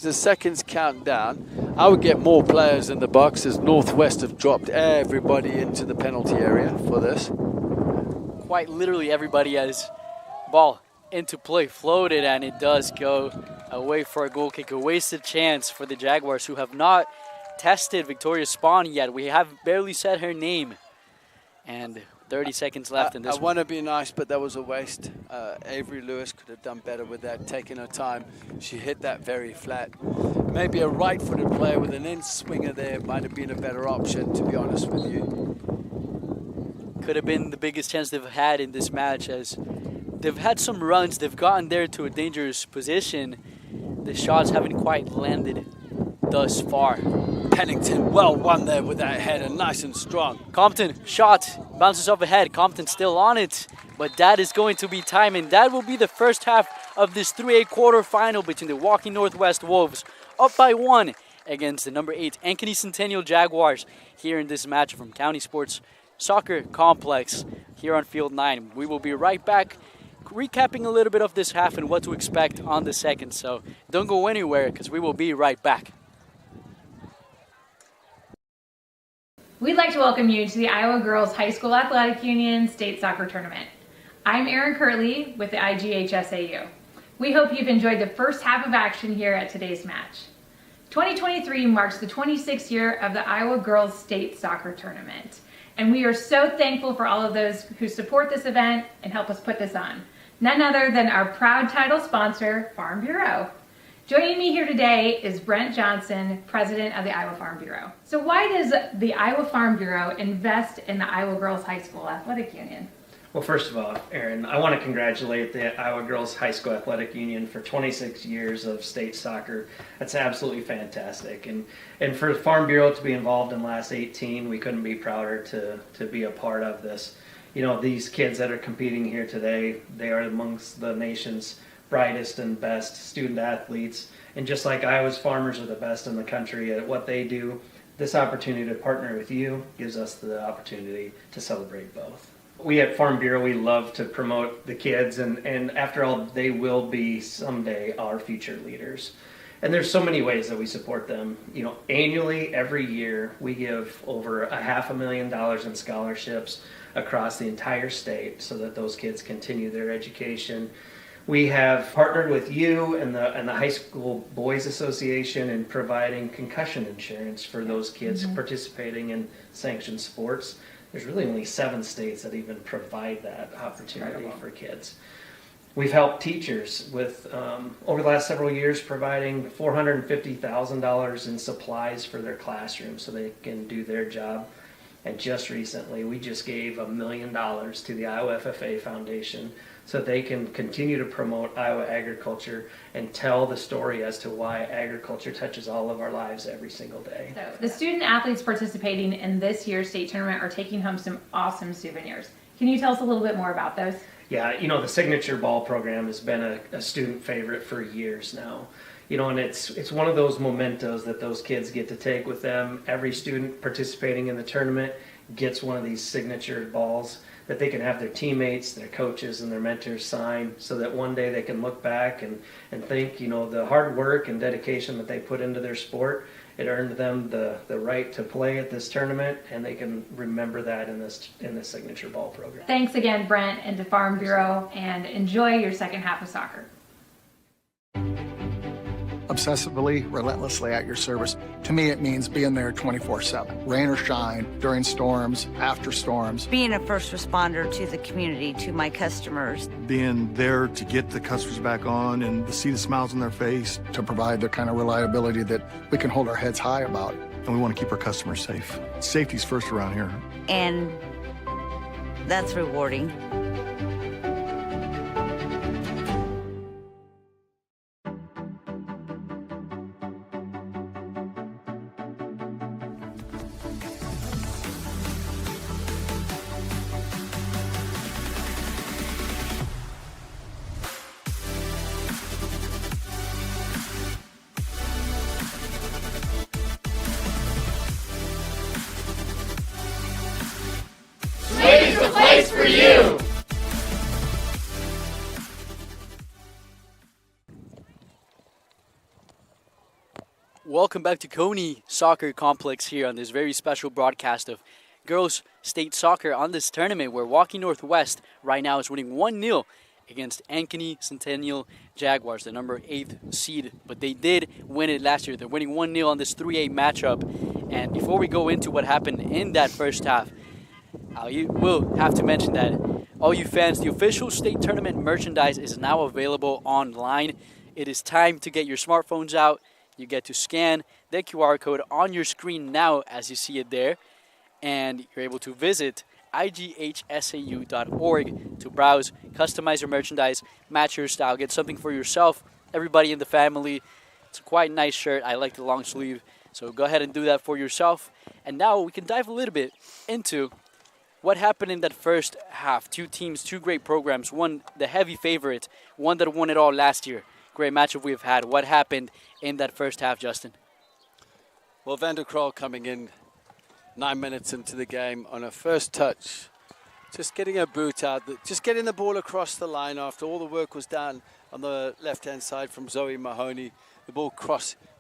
The seconds count down. I would get more players in the box as Northwest have dropped everybody into the penalty area for this. Quite literally everybody has ball into play, floated, and it does go away for a goal kick. A wasted chance for the Jaguars, who have not tested Victoria Spahn yet. We have barely said her name. And 30 seconds left in this I want to be nice, but that was a waste. Avery Lewis could have done better with that, taking her time. She hit that very flat. Maybe a right-footed player with an in-swinger there might have been a better option, to be honest with you. Could have been the biggest chance they've had in this match, as they've had some runs. They've gotten there to a dangerous position. The shots haven't quite landed thus far. Pennington well won there with that header, nice and strong. Compton, shot, bounces off ahead. Compton still on it, but that is going to be time, and that will be the first half of this 3A quarterfinal between the Waukee Northwest Wolves, up by 1 against the number 8 Ankeny Centennial Jaguars here in this match from County Sports Soccer Complex here on Field 9. We will be right back, recapping a little bit of this half and what to expect on the second, so don't go anywhere because we will be right back. We'd like to welcome you to the Iowa Girls High School Athletic Union State Soccer Tournament. I'm Erin Kirtley with the IGHSAU. We hope you've enjoyed the first half of action here at today's match. 2023 marks the 26th year of the Iowa Girls State Soccer Tournament, and we are so thankful for all of those who support this event and help us put this on. None other than our proud title sponsor, Farm Bureau. Joining me here today is Brent Johnson, president of the Iowa Farm Bureau. So why does the Iowa Farm Bureau invest in the Iowa Girls High School Athletic Union? Well, first of all, Erin, I want to congratulate the Iowa Girls High School Athletic Union for 26 years of state soccer. That's absolutely fantastic. And for Farm Bureau to be involved in the last 18, we couldn't be prouder to be a part of this. You know, these kids that are competing here today, they are amongst the nation's brightest and best student athletes, and just like Iowa's farmers are the best in the country at what they do, this opportunity to partner with you gives us the opportunity to celebrate both. We at Farm Bureau, we love to promote the kids, and after all, they will be someday our future leaders. And there's so many ways that we support them. You know, annually, every year, we give over $500,000 in scholarships across the entire state so that those kids continue their education. We have partnered with you and the High School Boys Association in providing concussion insurance for those kids participating in sanctioned sports. There's really only 7 states that even provide that opportunity for kids. We've helped teachers with, over the last several years, providing $450,000 in supplies for their classrooms so they can do their job. And just recently, we just gave $1 million to the Iowa FFA Foundation so they can continue to promote Iowa agriculture and tell the story as to why agriculture touches all of our lives every single day. So the student athletes participating in this year's state tournament are taking home some awesome souvenirs. Can you tell us a little bit more about those? Yeah, you know, the Signature Ball program has been a student favorite for years now. You know, and it's one of those mementos that those kids get to take with them. Every student participating in the tournament gets one of these signature balls that they can have their teammates, their coaches, and their mentors sign so that one day they can look back and think, you know, the hard work and dedication that they put into their sport It earned them the right to play at this tournament, and they can remember that in this signature ball program. Thanks again, Brent, and to Farm Bureau, and enjoy your second half of soccer. Obsessively, relentlessly at your service. To me, it means being there 24/7, rain or shine, during storms, after storms. Being a first responder to the community, to my customers. Being there to get the customers back on and to see the smiles on their face. To provide the kind of reliability that we can hold our heads high about. And we want to keep our customers safe. Safety's first around here. And that's rewarding. Slade's the place for you! Welcome back to Coney Soccer Complex here on this very special broadcast of girls state soccer on this tournament where Waukee Northwest right now is winning 1-0 against Ankeny Centennial Jaguars, the number 8th seed. But they did win it last year. They're winning 1-0 on this 3-8 matchup. And before we go into what happened in that first half, you will have to mention that all you fans, the official state tournament merchandise is now available online. It is time to get your smartphones out. You get to scan the QR code on your screen now as you see it there. And you're able to visit IGHSAU.org to browse, customize your merchandise, match your style, get something for yourself, everybody in the family. It's a quite nice shirt. I like the long sleeve. So go ahead and do that for yourself. And now we can dive a little bit into what happened in that first half. Two teams, two great programs. One, the heavy favorite, one that won it all last year. Great matchup we've had. What happened in that first half, Justin? Well, Van der Krol coming in 9 minutes into the game on a first touch, just getting a boot out, just getting the ball across the line after all the work was done on the left-hand side from Zoe Mahoney. The ball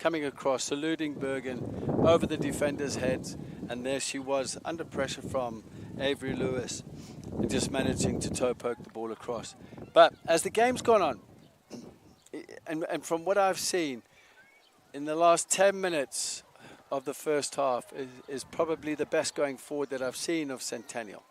coming across, eluding Bergen over the defenders' heads, and there she was under pressure from Avery Lewis and just managing to toe poke the ball across. But as the game's gone on, and from what I've seen in the last 10 minutes of the first half is probably the best going forward that I've seen of Centennial.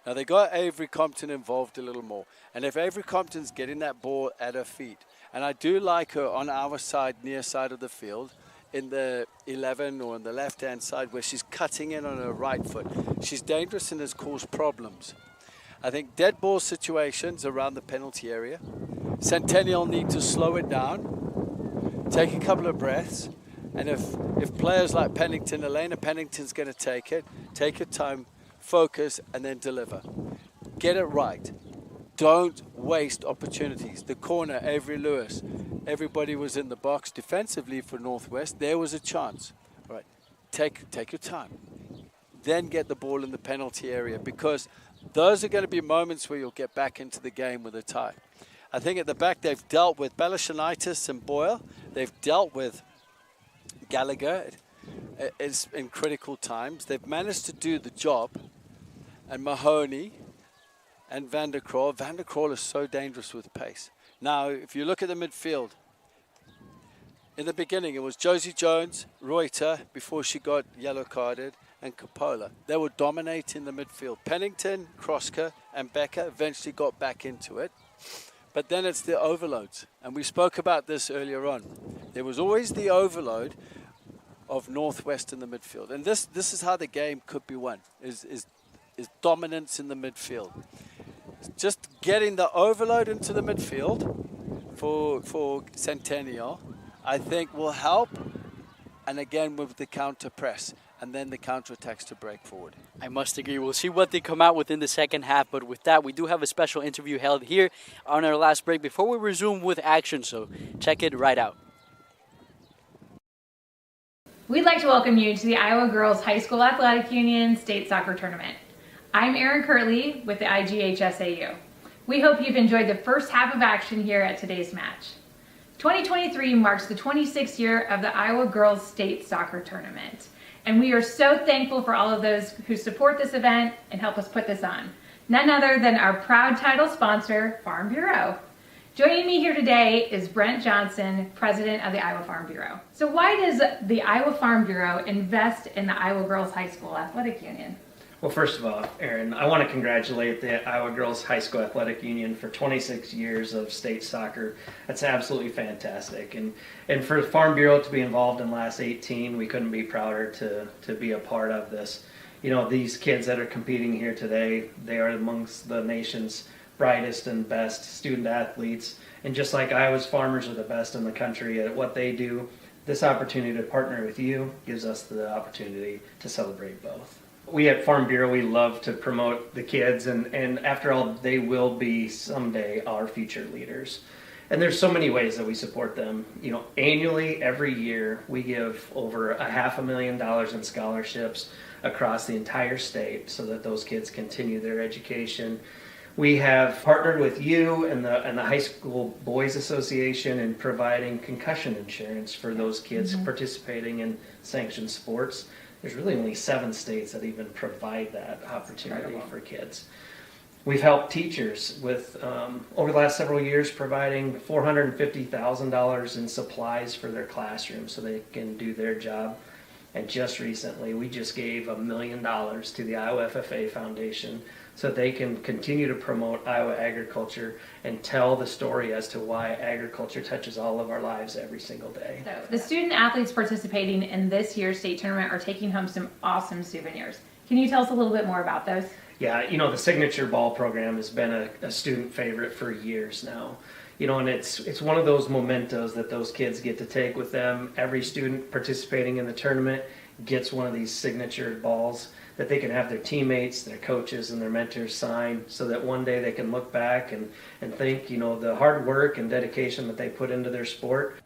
Now they got Avery Compton involved a little more, and if Avery Compton's getting that ball at her feet, and I do like her on our side, near side of the field, in the 11 or on the left-hand side where she's cutting in on her right foot. She's dangerous and has caused problems. I think dead ball situations around the penalty area. Centennial need to slow it down, take a couple of breaths, and if players like Pennington, Elena Pennington's going to take her time, focus, and then deliver. Get it right. Don't waste opportunities. The corner, Avery Lewis, everybody was in the box defensively for Northwest. There was a chance. All right, take your time. Then get the ball in the penalty area, because those are going to be moments where you'll get back into the game with a tie. I think at the back they've dealt with Balashanitis and Boyle. They've dealt with Gallagher in critical times. They've managed to do the job. And Mahoney and Van der Krol. Van der Krol is so dangerous with pace. Now, if you look at the midfield, in the beginning it was Josie Jones, Reuter, before she got yellow carded, and Coppola. They were dominating the midfield. Pennington, Kroska, and Becker eventually got back into it. But then it's the overloads. And we spoke about this earlier on. There was always the overload of Northwest in the midfield. And this is how the game could be won, is dominance in the midfield. Just getting the overload into the midfield for Centennial, I think will help. And again, with the counter press. And then the counterattacks to break forward. I must agree. We'll see what they come out with in the second half. But with that, we do have a special interview held here on our last break before we resume with action. So check it right out. We'd like to welcome you to the Iowa Girls High School Athletic Union State Soccer Tournament. I'm Erin Kirtley with the IGHSAU. We hope you've enjoyed the first half of action here at today's match. 2023 marks the 26th year of the Iowa Girls State Soccer Tournament, and we are so thankful for all of those who support this event and help us put this on. None other than our proud title sponsor, Farm Bureau. Joining me here today is Brent Johnson, president of the Iowa Farm Bureau. So why does the Iowa Farm Bureau invest in the Iowa Girls High School Athletic Union? Well, first of all, Aaron, I want to congratulate the Iowa Girls High School Athletic Union for 26 years of state soccer. That's absolutely fantastic. And for Farm Bureau to be involved in the last 18, we couldn't be prouder to be a part of this. You know, these kids that are competing here today, they are amongst the nation's brightest and best student athletes. And just like Iowa's farmers are the best in the country at what they do, this opportunity to partner with you gives us the opportunity to celebrate both. We at Farm Bureau, we love to promote the kids, and after all, they will be someday our future leaders. And there's so many ways that we support them. You know, annually, every year, we give over $500,000 in scholarships across the entire state so that those kids continue their education. We have partnered with you and the High School Boys Association in providing concussion insurance for those kids participating in sanctioned sports. There's really only 7 states that even provide that opportunity for kids. We've helped teachers with, over the last several years, providing $450,000 in supplies for their classrooms so they can do their job. And just recently, we just gave $1 million to the Iowa FFA Foundation so that they can continue to promote Iowa agriculture and tell the story as to why agriculture touches all of our lives every single day. So the student athletes participating in this year's state tournament are taking home some awesome souvenirs. Can you tell us a little bit more about those? Yeah, you know, the Signature Ball program has been a student favorite for years now. You know, and it's one of those mementos that those kids get to take with them. Every student participating in the tournament gets one of these signature balls that they can have their teammates, their coaches, and their mentors sign so that one day they can look back and think, you know, the hard work and dedication that they put into their sport.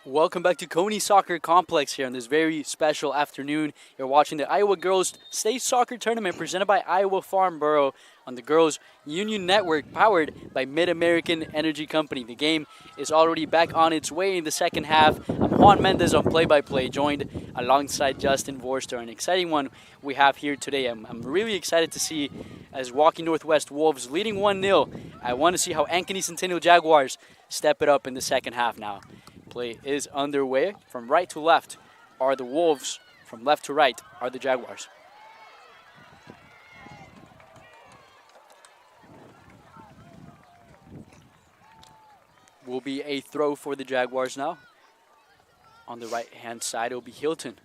Welcome back to Coney Soccer Complex here on this very special afternoon. You're watching the Iowa Girls State Soccer Tournament presented by Iowa Farm Bureau on the Girls Union Network, powered by Mid-American Energy Company. The game is already back on its way in the second half. I'm Juan Mendez on play-by-play, joined alongside Justin Vorster. An exciting one we have here today. I'm really excited to see as Waukee Northwest Wolves leading 1-0. I want to see how Ankeny Centennial Jaguars step it up in the second half now. Play is underway. From right to left are the Wolves. From left to right are the Jaguars. Will be a throw for the Jaguars now. On the right-hand side, it will be Hilton.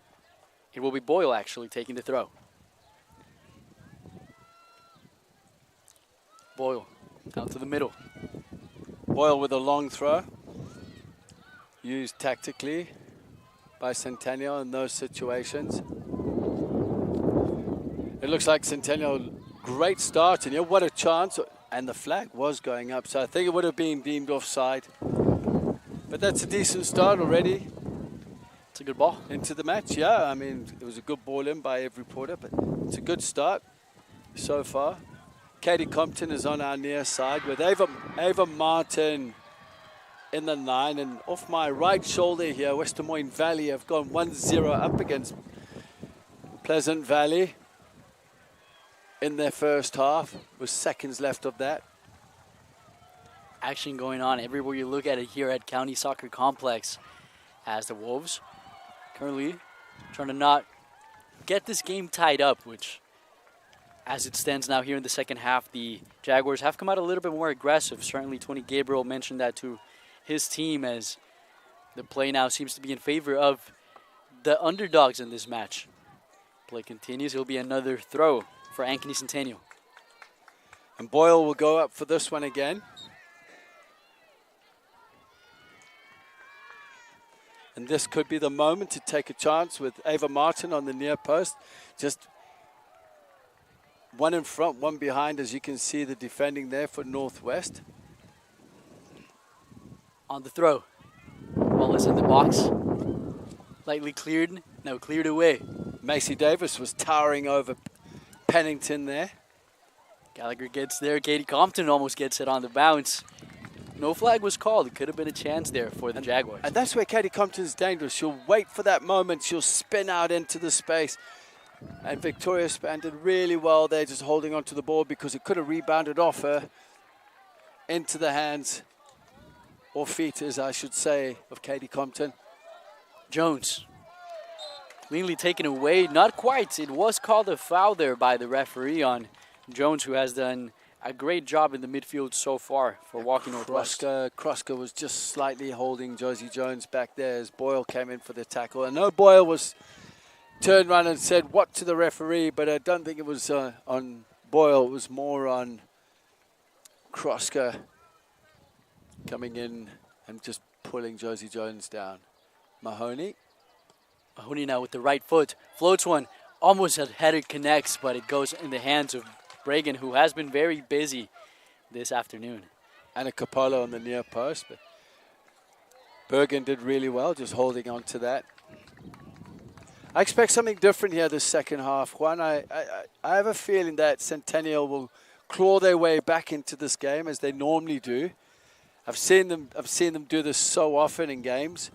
It will be Boyle actually taking the throw. Boyle out to the middle. Boyle with a long throw. Used tactically by Centennial in those situations. It looks like Centennial, great start, and you know, what a chance. And the flag was going up, so I think it would have been deemed offside. But that's a decent start already. It's a good ball. Into the match, yeah. I mean, it was a good ball in by every reporter, but it's a good start so far. Katie Compton is on our near side with Ava Martin in the 9, and off my right shoulder here, West Des Moines Valley have gone 1-0 up against Pleasant Valley in their first half, with seconds left of that. Action going on everywhere you look at it here at County Soccer Complex, as the Wolves currently trying to not get this game tied up, which as it stands now here in the second half, the Jaguars have come out a little bit more aggressive. Certainly Tony Gabriel mentioned that to his team, as the play now seems to be in favor of the underdogs in this match. Play continues. It'll be another throw for Ankeny Centennial. And Boyle will go up for this one again. And this could be the moment to take a chance with Ava Martin on the near post. Just one in front, one behind, as you can see the defending there for Northwest. On the throw. Ball is in the box. Lightly cleared. Now cleared away. Macy Davis was towering over Pennington there. Gallagher gets there. Katie Compton almost gets it on the bounce. No flag was called. It could have been a chance there for the Jaguars. And that's where Katie Compton's dangerous. She'll wait for that moment. She'll spin out into the space. And Victoria Span did really well there, just holding on to the ball because it could have rebounded off her into the hands, or feet, as I should say, of Katie Compton. Jones. Cleanly taken away. Not quite. It was called a foul there by the referee on Jones, who has done a great job in the midfield so far for Waukee Northwest. Kroska was just slightly holding Josie Jones back there as Boyle came in for the tackle. And no, Boyle was turned around and said what to the referee, but I don't think it was on Boyle. It was more on Kroska coming in and just pulling Josie Jones down. Mahoney now with the right foot. Floats one. Almost had header connects, but it goes in the hands of Bragan, who has been very busy this afternoon. And a Capolo on the near post. But Bergen did really well, just holding on to that. I expect something different here this second half. Juan, I have a feeling that Centennial will claw their way back into this game as they normally do. I've seen them do this so often in games.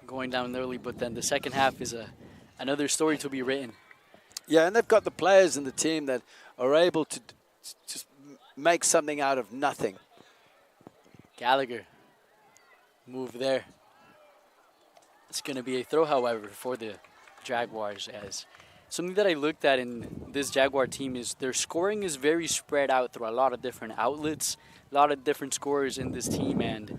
Going down early, but then the second half is another story to be written. Yeah, and they've got the players in the team that are able to just make something out of nothing. Gallagher, move there. It's going to be a throw, however, for the Jaguars. As something that I looked at in this Jaguar team is their scoring is very spread out through a lot of different outlets, a lot of different scorers in this team, and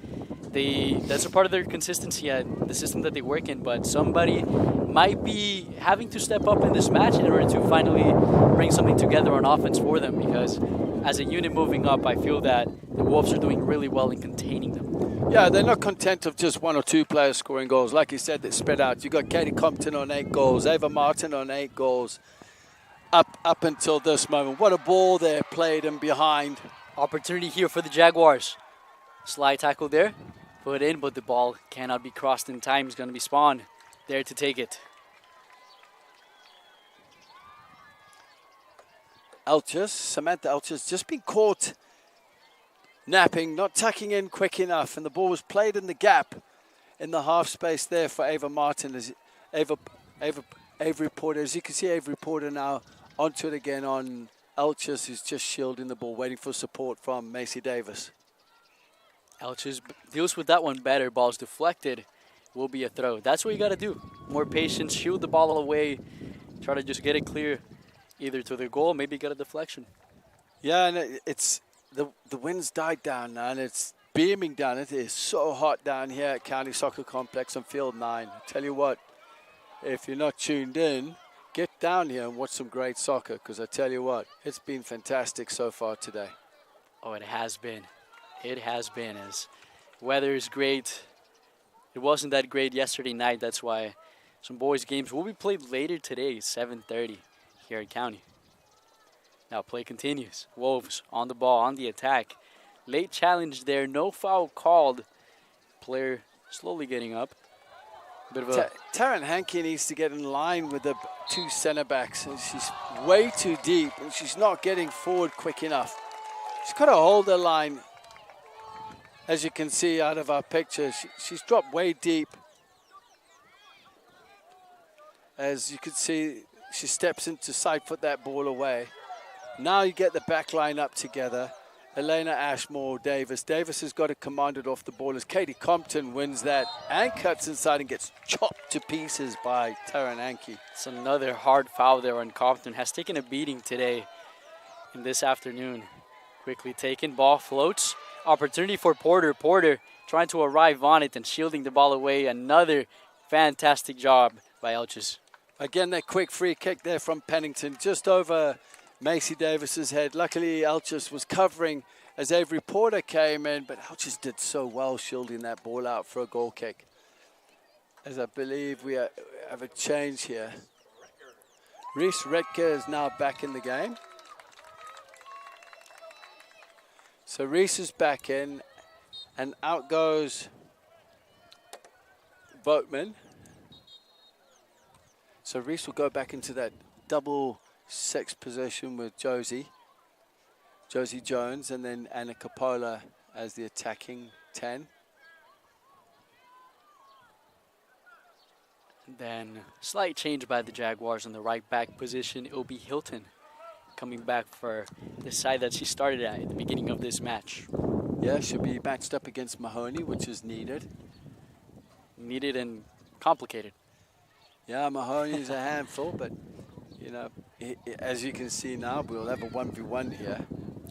that's a part of their consistency at the system that they work in. But somebody might be having to step up in this match in order to finally bring something together on offense for them, because as a unit moving up, I feel that the Wolves are doing really well in containing them. Yeah, they're not content of just one or two players scoring goals. Like you said, they spread out. You got Katie Compton on 8 goals, Ava Martin on 8 goals up until this moment. What a ball there played in behind. Opportunity here for the Jaguars. Slide tackle there. Put in, but the ball cannot be crossed in time. It's going to be Spawn there to take it. Samantha Elches, just been caught napping, not tucking in quick enough, and the ball was played in the gap in the half space there for Ava Martin. Avery Porter, as you can see, Avery Porter now onto it again on Elches, who's just shielding the ball, waiting for support from Macy Davis. Elches deals with that one better. Ball's deflected. Will be a throw. That's what you got to do. More patience. Shield the ball away. Try to just get it clear either to the goal, maybe get a deflection. Yeah, and it's the wind's died down now, and it's beaming down. It is so hot down here at County Soccer Complex on Field 9. I tell you what, if you're not tuned in, get down here and watch some great soccer, because I tell you what, it's been fantastic so far today. Oh, it has been. It has been. As weather is great. It wasn't that great yesterday night. That's why some boys' games will be played later today, 7:30 here at County. Now play continues. Wolves on the ball, on the attack. Late challenge there. No foul called. Player slowly getting up. Bit of a Taryn Hankey needs to get in line with the two center backs. She's way too deep, and she's not getting forward quick enough. She's got to hold her line. As you can see out of our picture, she's dropped way deep. As you can see, she steps in to side foot that ball away. Now you get the back line up together. Elena Ashmore Davis. Davis has got it commanded off the ball as Katie Compton wins that and cuts inside and gets chopped to pieces by Taryn Hankey. It's another hard foul there on Compton. Has taken a beating today and this afternoon. Quickly taken, ball floats. Opportunity for Porter. Porter trying to arrive on it and shielding the ball away. Another fantastic job by Elches. Again, that quick free kick there from Pennington, just over Macy Davis's head. Luckily, Elches was covering as Avery Porter came in, but Elches did so well shielding that ball out for a goal kick. As I believe we have a change here. Reese Redker is now back in the game. So Reese is back in, and out goes Boatman, So Reese will go back into that double 6 position with Josie Jones, and then Anna Coppola as the attacking 10. Then slight change by the Jaguars in the right back position. It'll be Hilton coming back for the side that she started at the beginning of this match. Yeah, she'll be matched up against Mahoney, which is needed. Needed and complicated. Yeah, Mahoney's a handful, but, you know, as you can see now, we'll have a 1v1 here.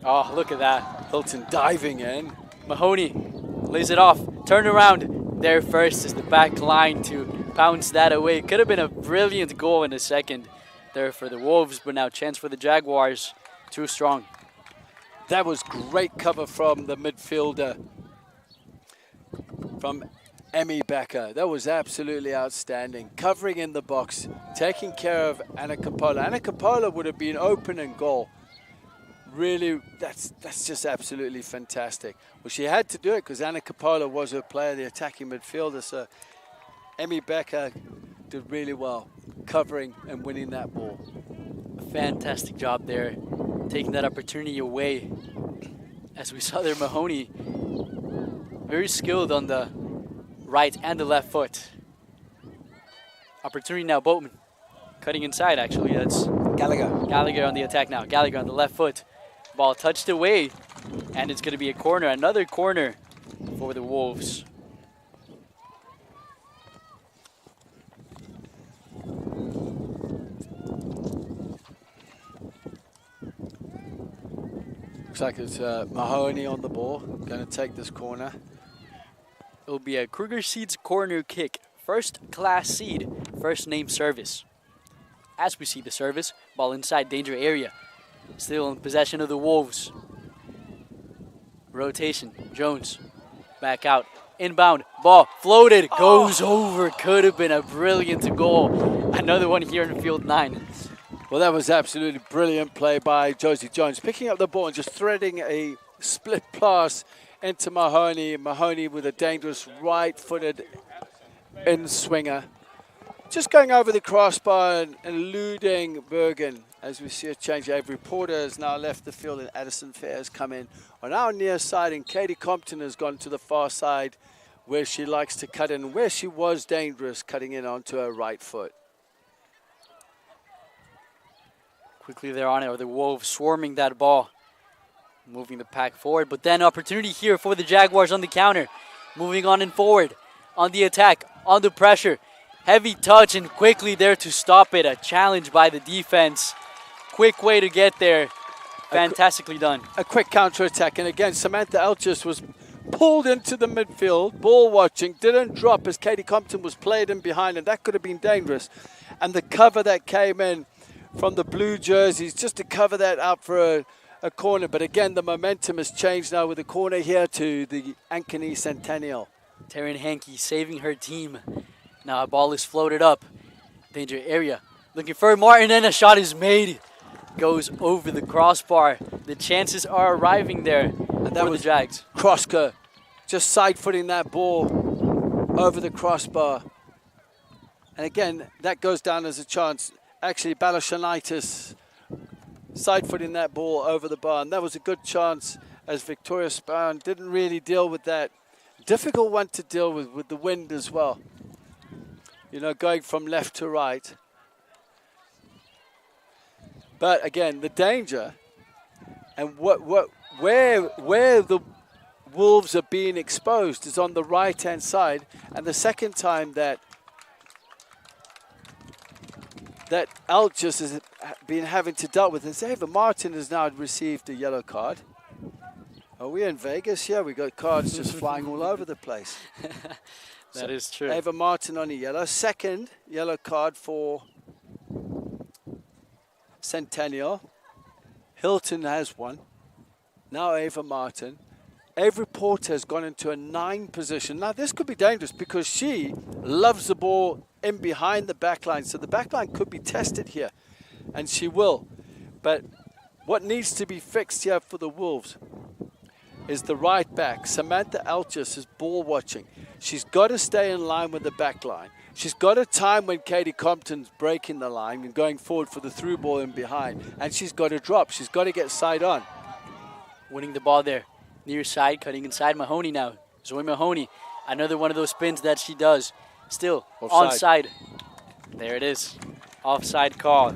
Oh, look at that. Hilton diving in. Mahoney lays it off. Turn around. There first is the back line to bounce that away. Could have been a brilliant goal in a second there for the Wolves, but now chance for the Jaguars. Too strong. That was great cover from the midfielder, from Emmy Becker. That was absolutely outstanding. Covering in the box, taking care of Anna Coppola. Anna Coppola would have been open in goal. Really, that's just absolutely fantastic. Well, she had to do it because Anna Coppola was her player, the attacking midfielder. So Emmy Becker did really well covering and winning that ball. A fantastic job there, taking that opportunity away. As we saw there, Mahoney very skilled on the right and the left foot. Opportunity now, Boatman cutting inside actually. That's Gallagher on the attack now. Gallagher on the left foot. Ball touched away, and it's going to be a corner, another corner for the Wolves. Looks like it's Mahoney on the ball, going to take this corner. It'll be a Kruger Seeds corner kick. First class seed, first name service. As we see the service, ball inside danger area. Still in possession of the Wolves. Rotation, Jones, back out, inbound, ball floated, goes over, could have been a brilliant goal. Another one here in field 9. Well, that was absolutely brilliant play by Josie Jones, picking up the ball and just threading a split pass into Mahoney. Mahoney with a dangerous right-footed in-swinger. Just going over the crossbar and eluding Bergen. As we see a change, Avery Porter has now left the field and Addison Fair has come in on our near side, and Katie Compton has gone to the far side where she likes to cut in, where she was dangerous cutting in onto her right foot. Quickly they're on it, or the Wolves swarming that ball, moving the pack forward, but then opportunity here for the Jaguars on the counter, moving on and forward, on the attack, on the pressure, heavy touch and quickly there to stop it, a challenge by the defense. Quick way to get there. Fantastically done. A quick counter-attack. And again, Samantha Elchis was pulled into the midfield, ball watching, didn't drop as Katie Compton was played in behind, and that could have been dangerous. And the cover that came in from the blue jerseys, just to cover that up for a corner. But again, the momentum has changed now with the corner here to the Ankeny Centennial. Taryn Hankey saving her team. Now a ball is floated up. Danger area. Looking for Martin, and a shot is made. Goes over the crossbar. The chances are arriving there. And that was the Jags. Kroska just side-footing that ball over the crossbar. And again, that goes down as a chance. Actually, Balashanitis side-footing that ball over the bar. And that was a good chance as Victoria Spown didn't really deal with that. Difficult one to deal with the wind as well. You know, going from left to right. But again, the danger and where the Wolves are being exposed is on the right-hand side. And the second time that Elchis has been having to deal with, and Ava Martin has now received a yellow card. Are we in Vegas? Yeah, we got cards just flying all over the place. That is true. Ava Martin on a yellow. Second yellow card for Centennial. Hilton has one. Now Ava Martin. Avery Porter has gone into a 9 position. Now this could be dangerous because she loves the ball in behind the back line. So the back line could be tested here. And she will. But what needs to be fixed here for the Wolves is the right back. Samantha Elchis is ball watching. She's got to stay in line with the back line. She's got a time when Katie Compton's breaking the line and going forward for the through ball and behind. And she's got to drop. She's got to get side on. Winning the ball there. Near side, cutting inside Mahoney now. Zoe Mahoney, another one of those spins that she does. Still onside. There it is. Offside call.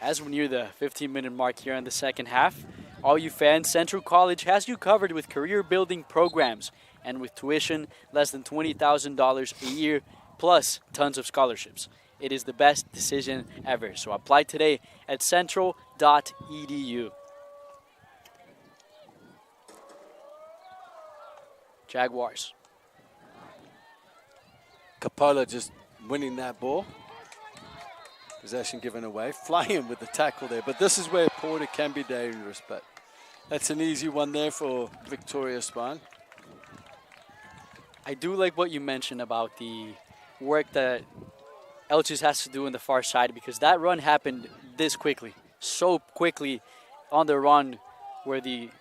As we're near the 15-minute mark here in the second half, all you fans, Central College has you covered with career-building programs and with tuition less than $20,000 a year, plus tons of scholarships. It is the best decision ever. So apply today at central.edu. Jaguars. Capola just winning that ball. Possession given away. Flying with the tackle there. But this is where Porter can be dangerous. But that's an easy one there for Victoria Spahn. I do like what you mentioned about the work that Elches has to do on the far side, because that run happened this quickly. So quickly on the run where the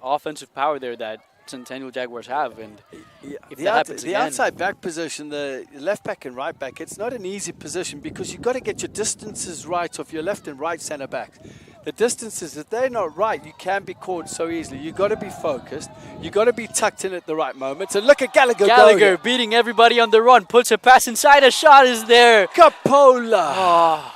offensive power there that Centennial Jaguars have. And if that happens again, the outside back position, the left back and right back, it's not an easy position because you've got to get your distances right of your left and right center backs. The distances, if they're not right, you can be caught so easily. You've got to be focused. You've got to be tucked in at the right moments. And look at Gallagher. Gallagher beating everybody on the run, puts a pass inside, a shot is there. Capola. Oh,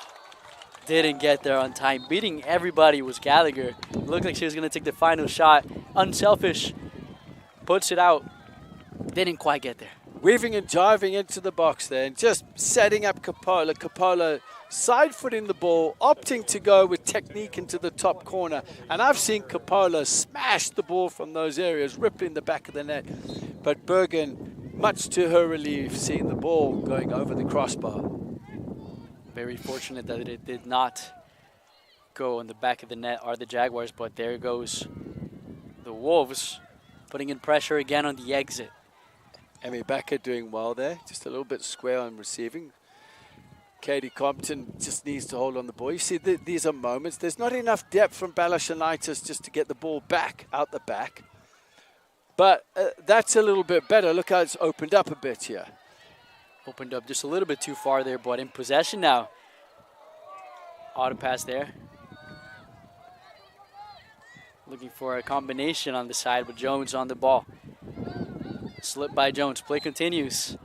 didn't get there on time. Beating everybody was Gallagher. Looked like she was going to take the final shot. Unselfish. Puts it out. Didn't quite get there. Weaving and jiving into the box there and just setting up Capola. Capola side-footing the ball, opting to go with technique into the top corner. And I've seen Capola smash the ball from those areas, ripping the back of the net. But Bergen, much to her relief, seeing the ball going over the crossbar. Very fortunate that it did not go in the back of the net are the Jaguars, but there goes the Wolves, putting in pressure again on the exit. Emmy Becker doing well there, just a little bit square on receiving. Katie Compton just needs to hold on the ball. You see, these are moments. There's not enough depth from Balashanitis just to get the ball back, out the back. But that's a little bit better. Look how it's opened up a bit here. Opened up just a little bit too far there, but in possession now. Auto pass there. Looking for a combination on the side, but Jones on the ball. Slip by Jones. Play continues.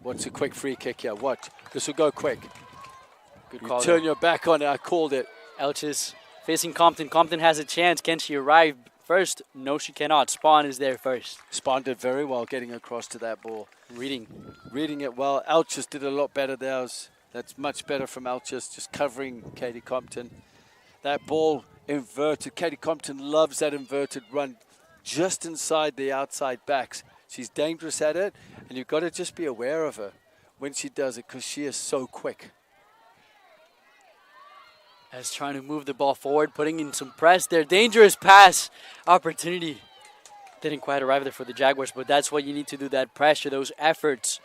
What's a quick free kick here? What? This will go quick. Good call. Turn your back on it. I called it. Elches facing Compton. Compton has a chance. Can she arrive first? No, she cannot. Spahn is there first. Spahn did very well getting across to that ball. Reading it well. Elches did a lot better there. That's much better from Elches, just covering Katie Compton. That ball inverted. Katie Compton loves that inverted run just inside the outside backs. She's dangerous at it, and you've got to just be aware of her when she does it because she is so quick. As trying to move the ball forward, putting in some press there. Dangerous pass opportunity. Didn't quite arrive there for the Jaguars, but that's what you need to do, that pressure, those efforts.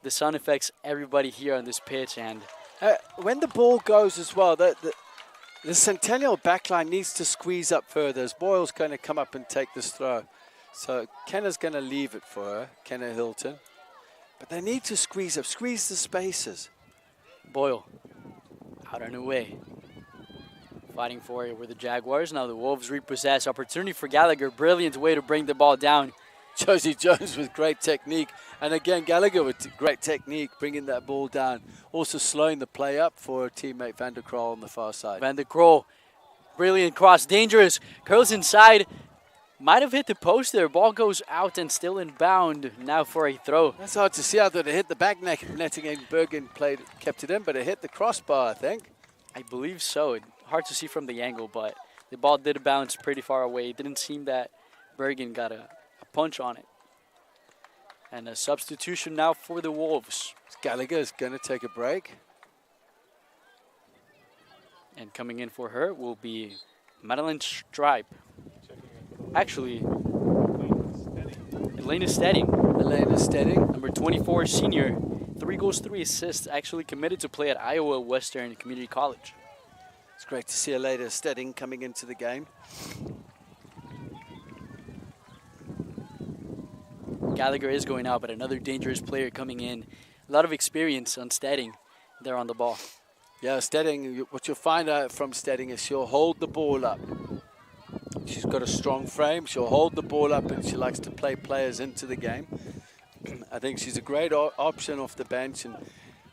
The sun affects everybody here on this pitch. And when the ball goes as well, the Centennial backline needs to squeeze up further as Boyle's going to come up and take this throw. So Kenna's going to leave it for her, Kenna Hilton. But they need to squeeze up, squeeze the spaces. Boyle out on her way. Fighting for it were the Jaguars. Now the Wolves repossess. Opportunity for Gallagher. Brilliant way to bring the ball down. Josie Jones with great technique. And again, Gallagher with great technique, bringing that ball down. Also slowing the play up for her teammate Van der Krol on the far side. Van der Krol, brilliant cross, dangerous. Curls inside. Might have hit the post there. Ball goes out and still inbound. Now for a throw. That's hard to see. I thought it hit the back netting and Bergen kept it in, but it hit the crossbar, I think. I believe so. Hard to see from the angle, but the ball did bounce pretty far away. It didn't seem that Bergen got a punch on it. And a substitution now for the Wolves. Gallagher is going to take a break. And coming in for her will be Madeline Stripe. Actually, Elena Stedding. Number 24, senior. 3 goals, 3 assists. Actually committed to play at Iowa Western Community College. It's great to see Elena Stedding coming into the game. Gallagher is going out, but another dangerous player coming in. A lot of experience on Stedding there on the ball. Yeah, Stedding, what you'll find out from Stedding is she'll hold the ball up. She's got a strong frame. She'll hold the ball up, and she likes to play players into the game. I think she's a great option off the bench, and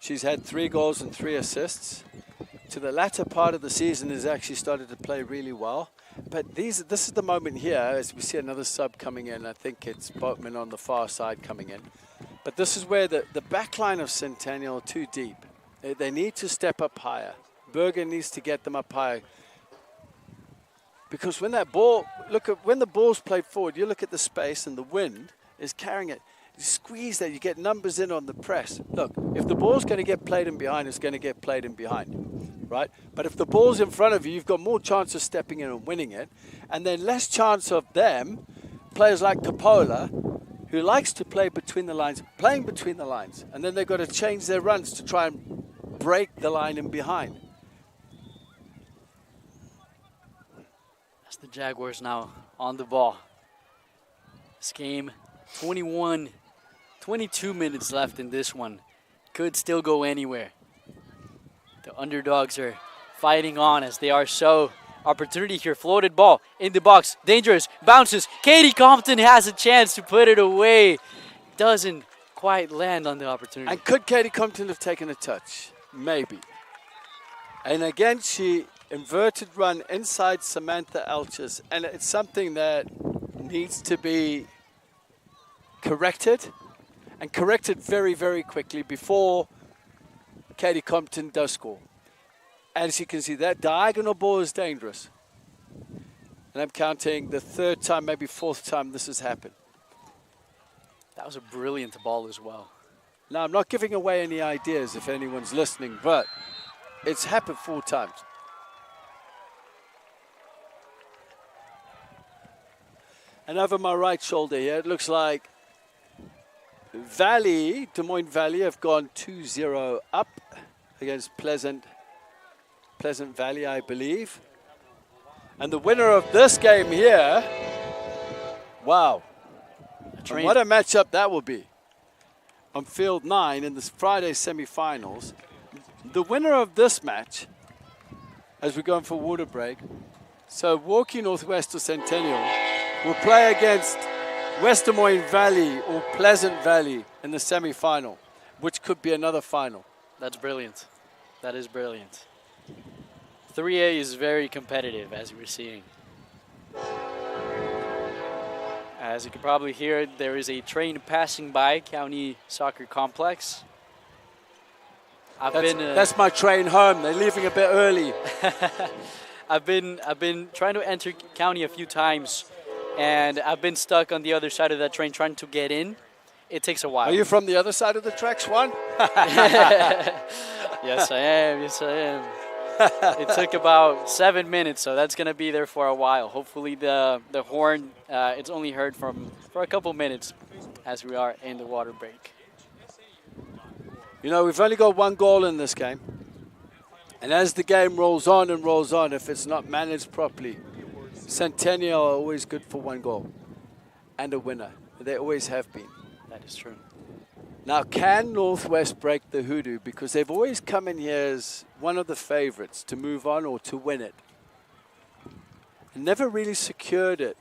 she's had 3 goals and 3 assists. To the latter part of the season has actually started to play really well. But this is the moment here, as we see another sub coming in. I think it's Boatman on the far side coming in. But this is where the back line of Centennial are too deep. They need to step up higher. Berger needs to get them up higher. Because when that ball, when the ball's played forward, you look at the space and the wind is carrying it. You squeeze that, you get numbers in on the press. Look, if the ball's going to get played in behind, it's going to get played in behind, right? But if the ball's in front of you, you've got more chance of stepping in and winning it. And then less chance of them, players like Coppola, who likes to play between the lines, playing between the lines. And then they've got to change their runs to try and break the line in behind. That's the Jaguars now on the ball. This game, 22 minutes left in this one. Could still go anywhere. The underdogs are fighting on as they are so. Opportunity here, floated ball in the box, dangerous, bounces. Katie Compton has a chance to put it away. Doesn't quite land on the opportunity. And could Katie Compton have taken a touch? Maybe. And again, she inverted run inside Samantha Elches, and it's something that needs to be corrected, and corrected very, very quickly before Katie Compton does score. As you can see, that diagonal ball is dangerous. And I'm counting the 3rd time, maybe 4th time this has happened. That was a brilliant ball as well. Now, I'm not giving away any ideas if anyone's listening, but it's happened 4 times. And over my right shoulder here, it looks like Des Moines Valley have gone 2-0 up against Pleasant Valley, I believe. And the winner of this game here, wow. And what a matchup that will be. On field 9 in this Friday semifinals. The winner of this match, as we're going for water break, so Waukee Northwest or Centennial will play against West Des Moines Valley or Pleasant Valley in the semifinal, which could be another final. That's brilliant. That is brilliant. 3A is very competitive, as we're seeing. As you can probably hear, there is a train passing by County Soccer Complex. That's my train home. They're leaving a bit early. I've been trying to enter County a few times, and I've been stuck on the other side of that train trying to get in. It takes a while. Are you from the other side of the tracks, Juan? Yes, I am. Yes, I am. It took about 7 minutes, so that's going to be there for a while. Hopefully the horn, it's only heard for a couple minutes as we are in the water break. You know, we've only got 1 goal in this game. And as the game rolls on and rolls on, if it's not managed properly, Centennial are always good for 1 goal and a winner. They always have been. That is true. Now, can Northwest break the hoodoo? Because they've always come in here as one of the favorites to move on or to win it. And never really secured it.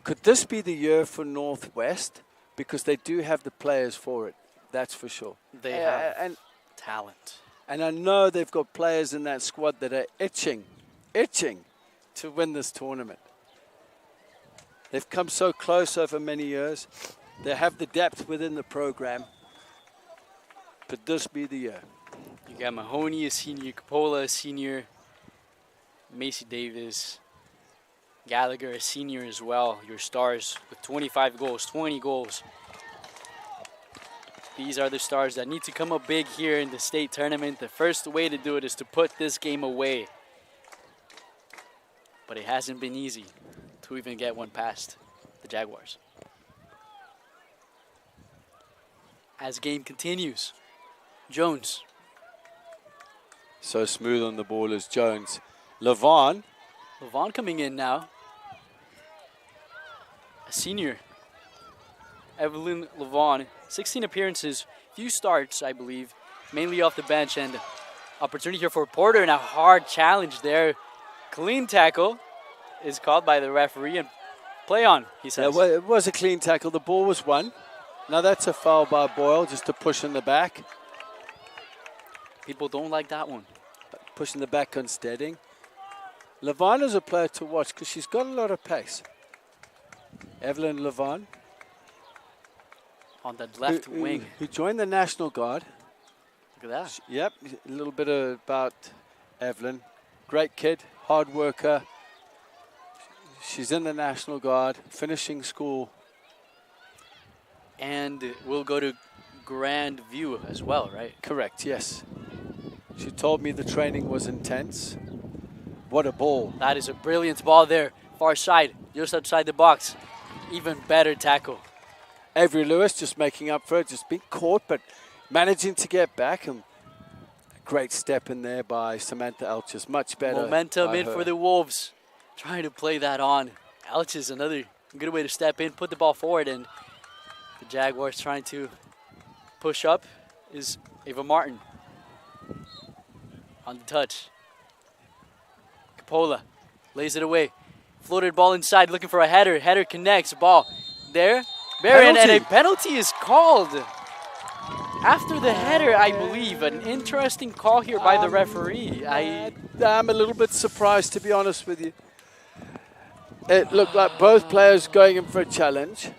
Could this be the year for Northwest? Because they do have the players for it. That's for sure. They have talent. And I know they've got players in that squad that are itching to win this tournament. They've come so close over many years. They have the depth within the program. Could this be the year? You got Mahoney, a senior, Coppola, a senior, Macy Davis, Gallagher, a senior as well. Your stars with 25 goals, 20 goals. These are the stars that need to come up big here in the state tournament. The first way to do it is to put this game away. But it hasn't been easy to even get one past the Jaguars. As game continues, Jones. So smooth on the ball is Jones. Levon Levon coming in now. A senior. Evelyn Levon, 16 appearances, few starts, I believe, mainly off the bench, and opportunity here for Porter, and a hard challenge there. Clean tackle is called by the referee, and play on, he says. Yeah, well, it was a clean tackle. The ball was won. Now that's a foul by Boyle, just to push in the back. People don't like that one. Pushing the back on Stedding. Levon is a player to watch because she's got a lot of pace. Evelyn Levon. On that left wing. Who joined the National Guard. Look at that. Yep, a little bit about Evelyn. Great kid, hard worker. She's in the National Guard, finishing school. And we'll go to Grand View as well, right? Correct, yes. She told me the training was intense. What a ball. That is a brilliant ball there. Far side, just outside the box. Even better tackle. Avery Lewis just making up for it, just being caught, but managing to get back. And a great step in there by Samantha Elches. Much better. Momentum in for the Wolves. Trying to play that on. Elches, another good way to step in, put the ball forward, and the Jaguars trying to push up is Ava Martin. On the touch. Capola lays it away. Floated ball inside, looking for a header. Header connects, ball there. Barron, and a penalty is called. After the header, I believe. An interesting call here by the referee. I'm a little bit surprised, to be honest with you. It looked like both players going in for a challenge.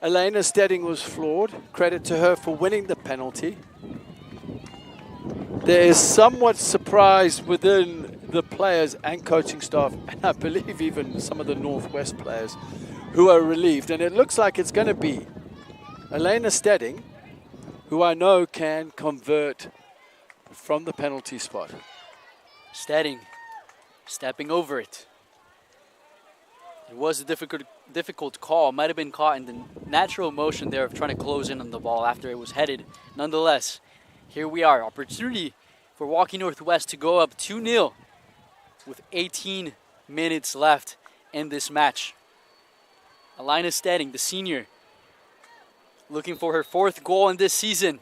Elena Stedding was floored. Credit to her for winning the penalty. There is somewhat surprise within the players and coaching staff, and I believe even some of the Northwest players, who are relieved. And it looks like it's going to be Elena Stedding, who I know can convert from the penalty spot. Stedding stepping over it. It was a difficult call. Might have been caught in the natural motion there of trying to close in on the ball after it was headed. Nonetheless, here we are. Opportunity for Waukee Northwest to go up 2-0 with 18 minutes left in this match. Alina Stedding, the senior, looking for her 4th goal in this season.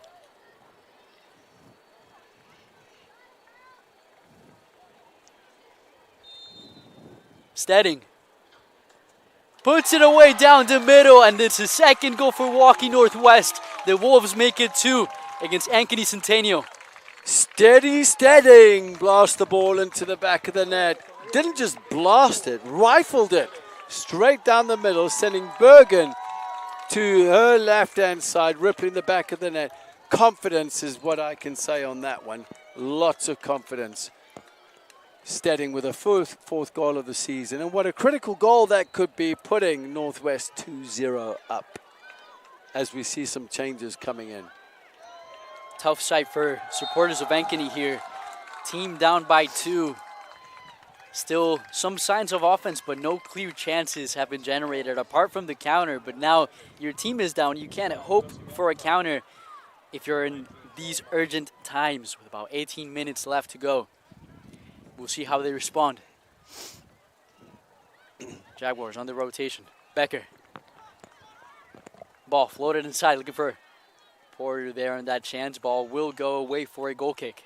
Stedding puts it away down the middle, and it's a 2nd goal for Waukee Northwest. The Wolves make it 2 against Ankeny Centennial. Stedding blast the ball into the back of the net. Didn't just blast it, rifled it straight down the middle, sending Bergen to her left-hand side, ripping the back of the net. Confidence is what I can say on that one. Lots of confidence. Stedding with a fourth goal of the season. And what a critical goal that could be, putting Northwest 2-0 up as we see some changes coming in. Tough sight for supporters of Ankeny here. Team down by 2. Still some signs of offense, but no clear chances have been generated apart from the counter. But now your team is down. You can't hope for a counter if you're in these urgent times with about 18 minutes left to go. We'll see how they respond. Jaguars on the rotation. Becker. Ball floated inside, looking for Porter there on that chance. Ball will go away for a goal kick.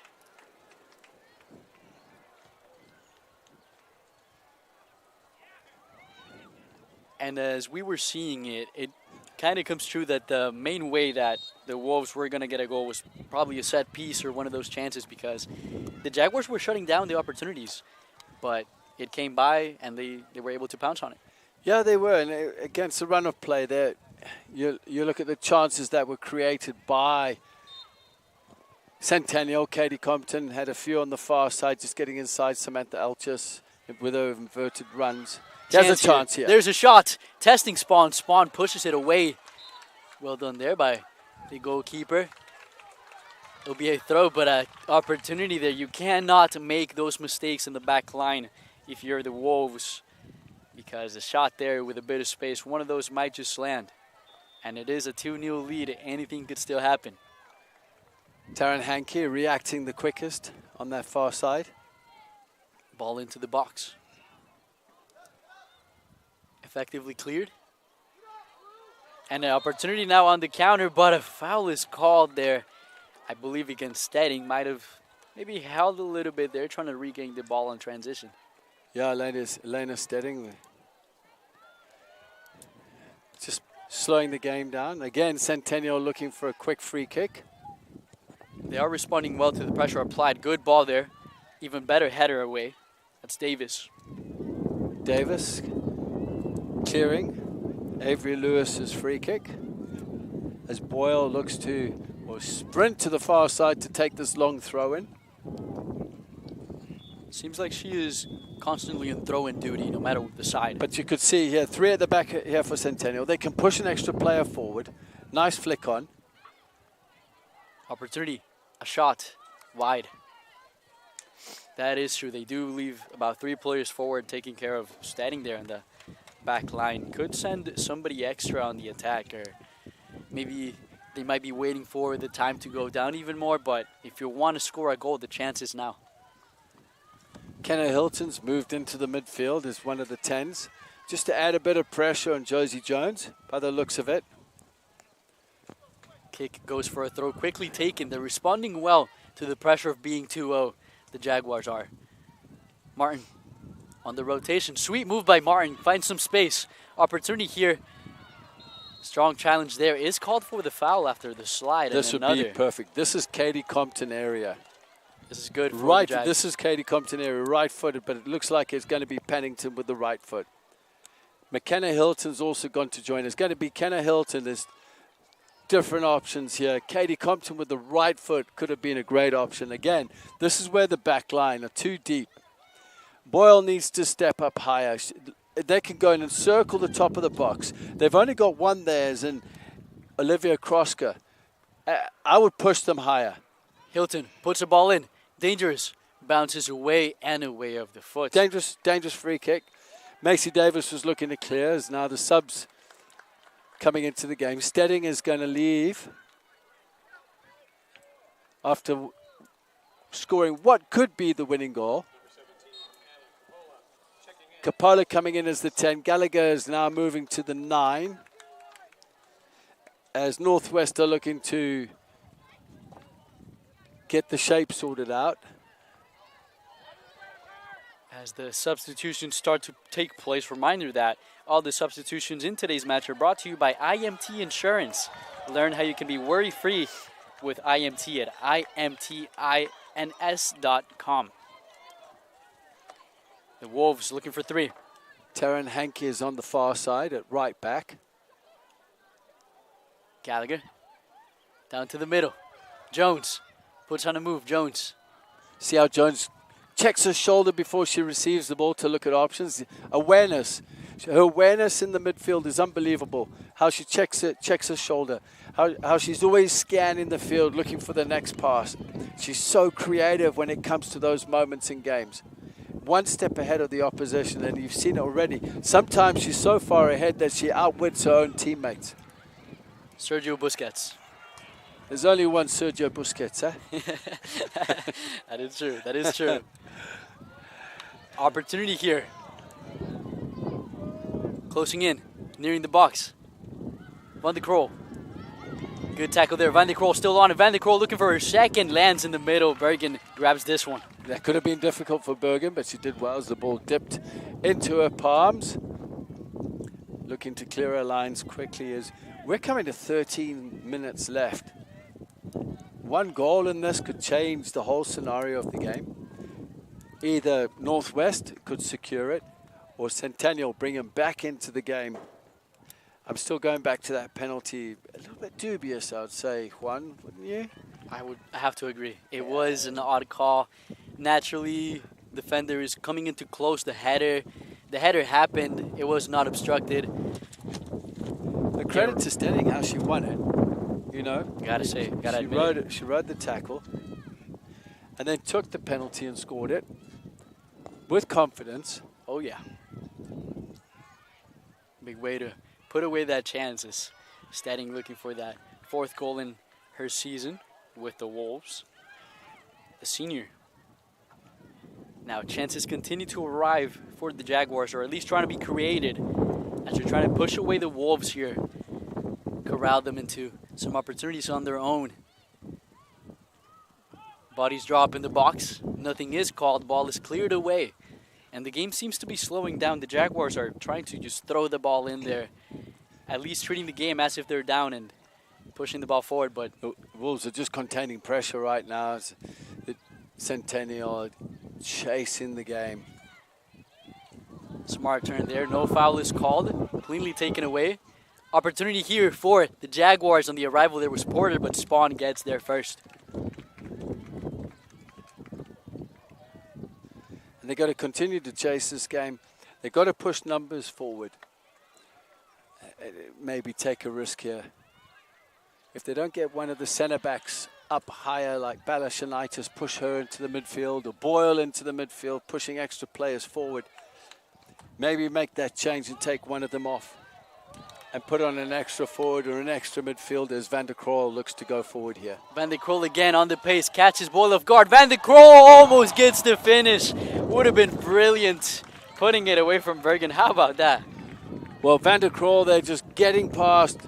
And as we were seeing it, it kind of comes true that the main way that the Wolves were going to get a goal was probably a set piece or one of those chances, because the Jaguars were shutting down the opportunities, but it came by and they were able to pounce on it. Yeah, they were. And against the run of play there, you look at the chances that were created by Centennial. Katie Compton had a few on the far side, just getting inside Samantha Elches with her inverted runs. There's a chance here. There's a shot. Testing Spawn. Spawn pushes it away. Well done there by the goalkeeper. It'll be a throw, but an opportunity there. You cannot make those mistakes in the back line if you're the Wolves, because the shot there with a bit of space, one of those might just land. And it is a 2-0 lead. Anything could still happen. Taryn Hankey reacting the quickest on that far side. Ball into the box. Effectively cleared. And an opportunity now on the counter, but a foul is called there. I believe against Stedding. Might have maybe held a little bit there, trying to regain the ball in transition. Yeah, Elena Stedding. Just slowing the game down. Again, Centennial looking for a quick free kick. They are responding well to the pressure applied. Good ball there. Even better header away. That's Davis. Davis clearing Avery Lewis's free kick. As Boyle looks to sprint to the far side to take this long throw in. Seems like she is constantly in throw-in duty, no matter the side. But you could see here, 3 at the back here for Centennial. They can push an extra player forward. Nice flick on. Opportunity, a shot, wide. That is true. They do leave about 3 players forward, taking care of standing there in the back line. Could send somebody extra on the attack, or maybe they might be waiting for the time to go down even more. But if you want to score a goal, the chance is now. Kenna Hilton's moved into the midfield as one of the 10s, just to add a bit of pressure on Josie Jones, by the looks of it. Kick goes for a throw, quickly taken. They're responding well to the pressure of being 2-0. The Jaguars are. Martin on the rotation. Sweet move by Martin. Finds some space. Opportunity here. Strong challenge there. Is called for the foul after the slide. This would be perfect. This is Katie Compton area. This is good for right, the Jags. This is Katie Compton area, right-footed, but it looks like it's going to be Pennington with the right foot. McKenna Hilton's also going to join. It's going to be Kenna Hilton. There's different options here. Katie Compton with the right foot could have been a great option. Again, this is where the back line are too deep. Boyle needs to step up higher. They can go in and circle the top of the box. They've only got one there, as in Olivia Kroska. I would push them higher. Hilton puts the ball in. Dangerous. Bounces away and away of the foot. Dangerous free kick. Macy Davis was looking to clear, as now the subs coming into the game. Stedding is going to leave after scoring what could be the winning goal. Capola coming in as the 10. Gallagher is now moving to the 9. As Northwest are looking to get the shape sorted out. As the substitutions start to take place, reminder that all the substitutions in today's match are brought to you by IMT Insurance. Learn how you can be worry-free with IMT at imtins.com. The Wolves looking for 3. Taryn Hankey is on the far side at right back. Gallagher down to the middle. Jones puts on a move. Jones. See how Jones checks her shoulder before she receives the ball to look at options. Awareness. Her awareness in the midfield is unbelievable. How she checks her shoulder. How she's always scanning the field looking for the next pass. She's so creative when it comes to those moments in games. One step ahead of the opposition, and you've seen it already. Sometimes she's so far ahead that she outwits her own teammates. Sergio Busquets. There's only one Sergio Busquets, eh? That is true. That is true. Opportunity here. Closing in, nearing the box. Van de Krol. Good tackle there. Van de Krol still on it. Van de Krol looking for her second. Lands in the middle. Bergen grabs this one. That could have been difficult for Bergen, but she did well as the ball dipped into her palms. Looking to clear her lines quickly as we're coming to 13 minutes left. One goal in this could change the whole scenario of the game. Either Northwest could secure it, or Centennial bring him back into the game. I'm still going back to that penalty. A little bit dubious, I would say, Juan, wouldn't you? I have to agree. It was an odd call. Naturally, defender is coming in too close. The header happened. It was not obstructed. The credit to Stedding, how she won it. You know, gotta admit she rode the tackle and then took the penalty and scored it with confidence. Oh yeah, big way to put away that chance. Is Stedding looking for that 4th goal in her season with the Wolves. The senior. Now chances continue to arrive for the Jaguars, or at least trying to be created as they're trying to push away the Wolves here. corral them into some opportunities on their own. Bodies drop in the box. Nothing is called. Ball is cleared away. And the game seems to be slowing down. The Jaguars are trying to just throw the ball in there, at least treating the game as if they're down and pushing the ball forward. But the Wolves are just containing pressure right now. The Centennial chasing the game. Smart turn there. No foul is called. Cleanly taken away. Opportunity here for the Jaguars. On the arrival there was Porter, but Spawn gets there first. And they've got to continue to chase this game. They've got to push numbers forward. Maybe take a risk here. If they don't get one of the center backs up higher, like Balashanitis, push her into the midfield, or Boyle into the midfield, pushing extra players forward, maybe make that change and take one of them off and put on an extra forward or an extra midfielder as Van der Kroll looks to go forward here. Van der Kroll again on the pace, catches Boyle off guard. Van der Kroll almost gets the finish. Would have been brilliant putting it away from Bergen. How about that? Well, Van der Kroll, they're just getting past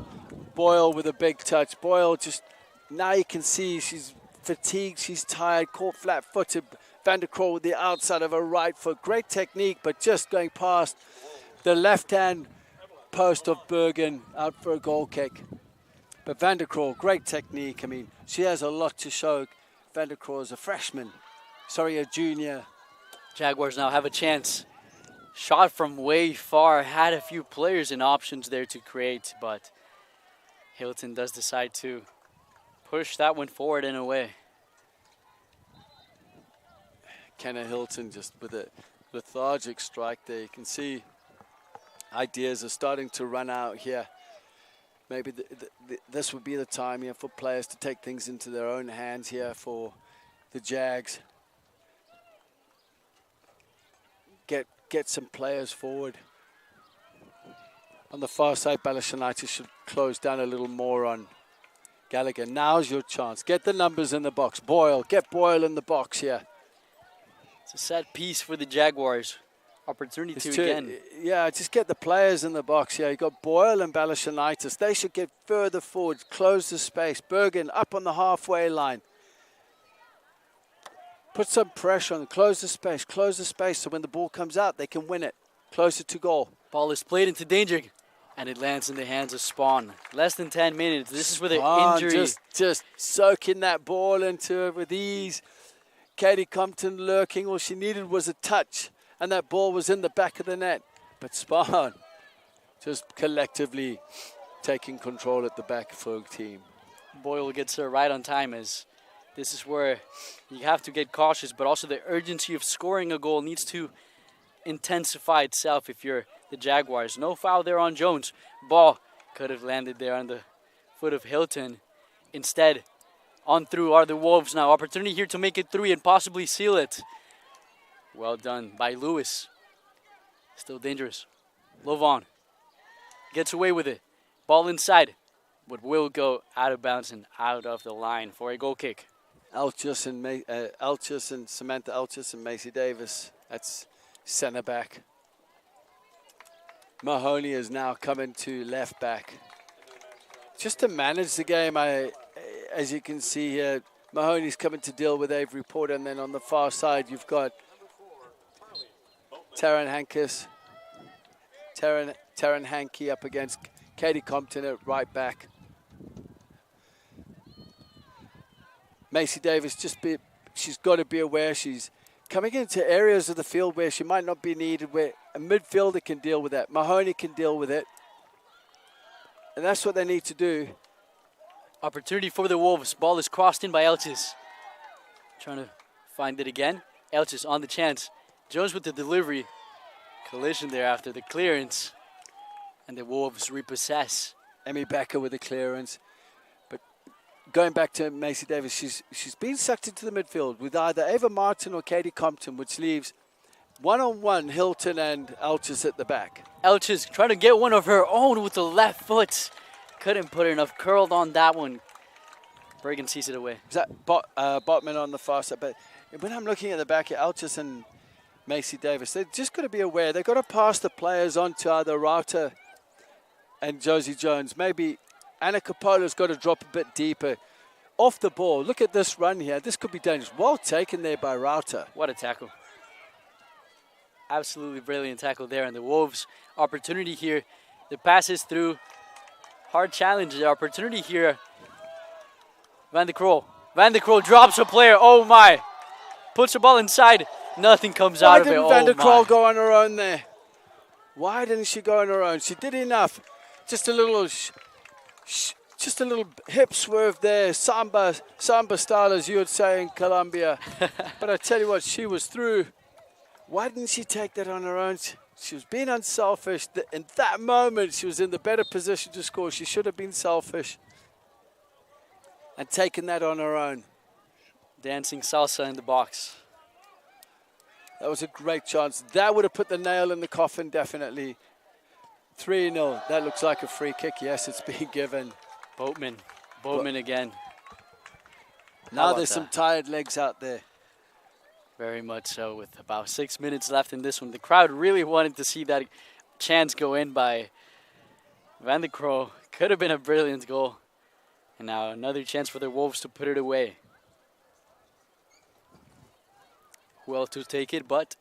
Boyle with a big touch. Boyle just, now you can see she's fatigued, she's tired, caught flat-footed. Van der Kroll with the outside of her right foot. Great technique, but just going past the left-hand post of Bergen out for a goal kick. But Van der Kroll, great technique. I mean, she has a lot to show. Van der Kroll is a freshman, a junior. Jaguars now have a chance. Shot from way far, had a few players and options there to create, but Hilton does decide to push that one forward and away. Kenna Hilton just with a lethargic strike there. You can see ideas are starting to run out here. Maybe this would be the time here for players to take things into their own hands here for the Jags. Get some players forward. On the far side, Balashanitis should close down a little more on Gallagher. Now's your chance. Get the numbers in the box. Boyle, get Boyle in the box here. It's a set piece for the Jaguars. Opportunity to again. Yeah, just get the players in the box here. You got Boyle and Balashanitis. They should get further forward, close the space. Bergen up on the halfway line. Put some pressure on, close the space so when the ball comes out, they can win it. Closer to goal. Ball is played into danger, and it lands in the hands of Spawn. Less than 10 minutes. This is where the injury. Just soaking that ball into it with ease. Katie Compton lurking. All she needed was a touch, and that ball was in the back of the net. But Spawn just collectively taking control at the back for the team. Boyle gets her right on time, as this is where you have to get cautious, but also the urgency of scoring a goal needs to intensify itself if you're the Jaguars. No foul there on Jones. Ball could have landed there on the foot of Hilton. Instead, on through are the Wolves now. Opportunity here to make it 3 and possibly seal it. Well done by Lewis. Still dangerous. Lovon gets away with it. Ball inside, but will go out of bounds and out of the line for a goal kick. Elchis and Samantha Elchis and Macy Davis. That's center back. Mahoney is now coming to left back. Just to manage the game, as you can see here, Mahoney's coming to deal with Avery Porter, and then on the far side you've got Taryn Hankey up against Katie Compton at right back. Macy Davis, she's got to be aware she's coming into areas of the field where she might not be needed, where a midfielder can deal with that. Mahoney can deal with it. And that's what they need to do. Opportunity for the Wolves. Ball is crossed in by Elchis. Trying to find it again. Elchis on the chance. Jones with the delivery. Collision there after the clearance. And the Wolves repossess. Emmy Becker with the clearance. But going back to Macy Davis, she's been sucked into the midfield with either Ava Martin or Katie Compton, which leaves one-on-one Hilton and Elchis at the back. Elchis trying to get one of her own with the left foot. Couldn't put enough curled on that one. Bergen sees it away. Is that Botman on the far side? But when I'm looking at the back at Elchis and Macy Davis, they've just got to be aware. They've got to pass the players on to either Router and Josie Jones. Maybe Anna Capola's got to drop a bit deeper. Off the ball. Look at this run here. This could be dangerous. Well taken there by Rauter. What a tackle. Absolutely brilliant tackle there. And the Wolves' opportunity here. The pass is through. Hard challenge. The opportunity here. Van de Krol. Van de Krol drops a player. Oh, my. Puts the ball inside. Nothing comes out of it. Why didn't Van der Krol my. go on her own there? Why didn't she go on her own? She did enough. Just a little hip swerve there. Samba style, as you would say in Colombia. But I tell you what, she was through. Why didn't she take that on her own? She was being unselfish. In that moment, she was in the better position to score. She should have been selfish and taken that on her own. Dancing salsa in the box. That was a great chance. That would have put the nail in the coffin, definitely. 3-0. That looks like a free kick. Yes, it's being given. Boatman again. Now there's some tired legs out there. Very much so, with about 6 minutes left in this one. The crowd really wanted to see that chance go in by Van de Krol. Could have been a brilliant goal. And now another chance for the Wolves to put it away. Who else to take it but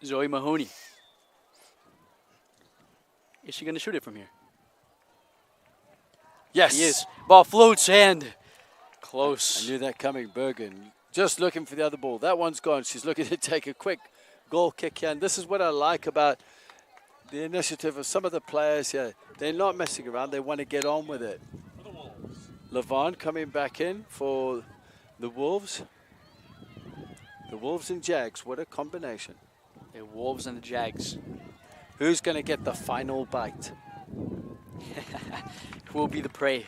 Zoe Mahoney? Is she going to shoot it from here? Yes. She is. Ball floats and close. I knew that coming, Bergen. Just looking for the other ball. That one's gone. She's looking to take a quick goal kick here. And this is what I like about the initiative of some of the players here. They're not messing around. They want to get on with it. Levon coming back in for the Wolves. The Wolves and Jags. What a combination. The Wolves and the Jags. Who's going to get the final bite? Who will be the prey?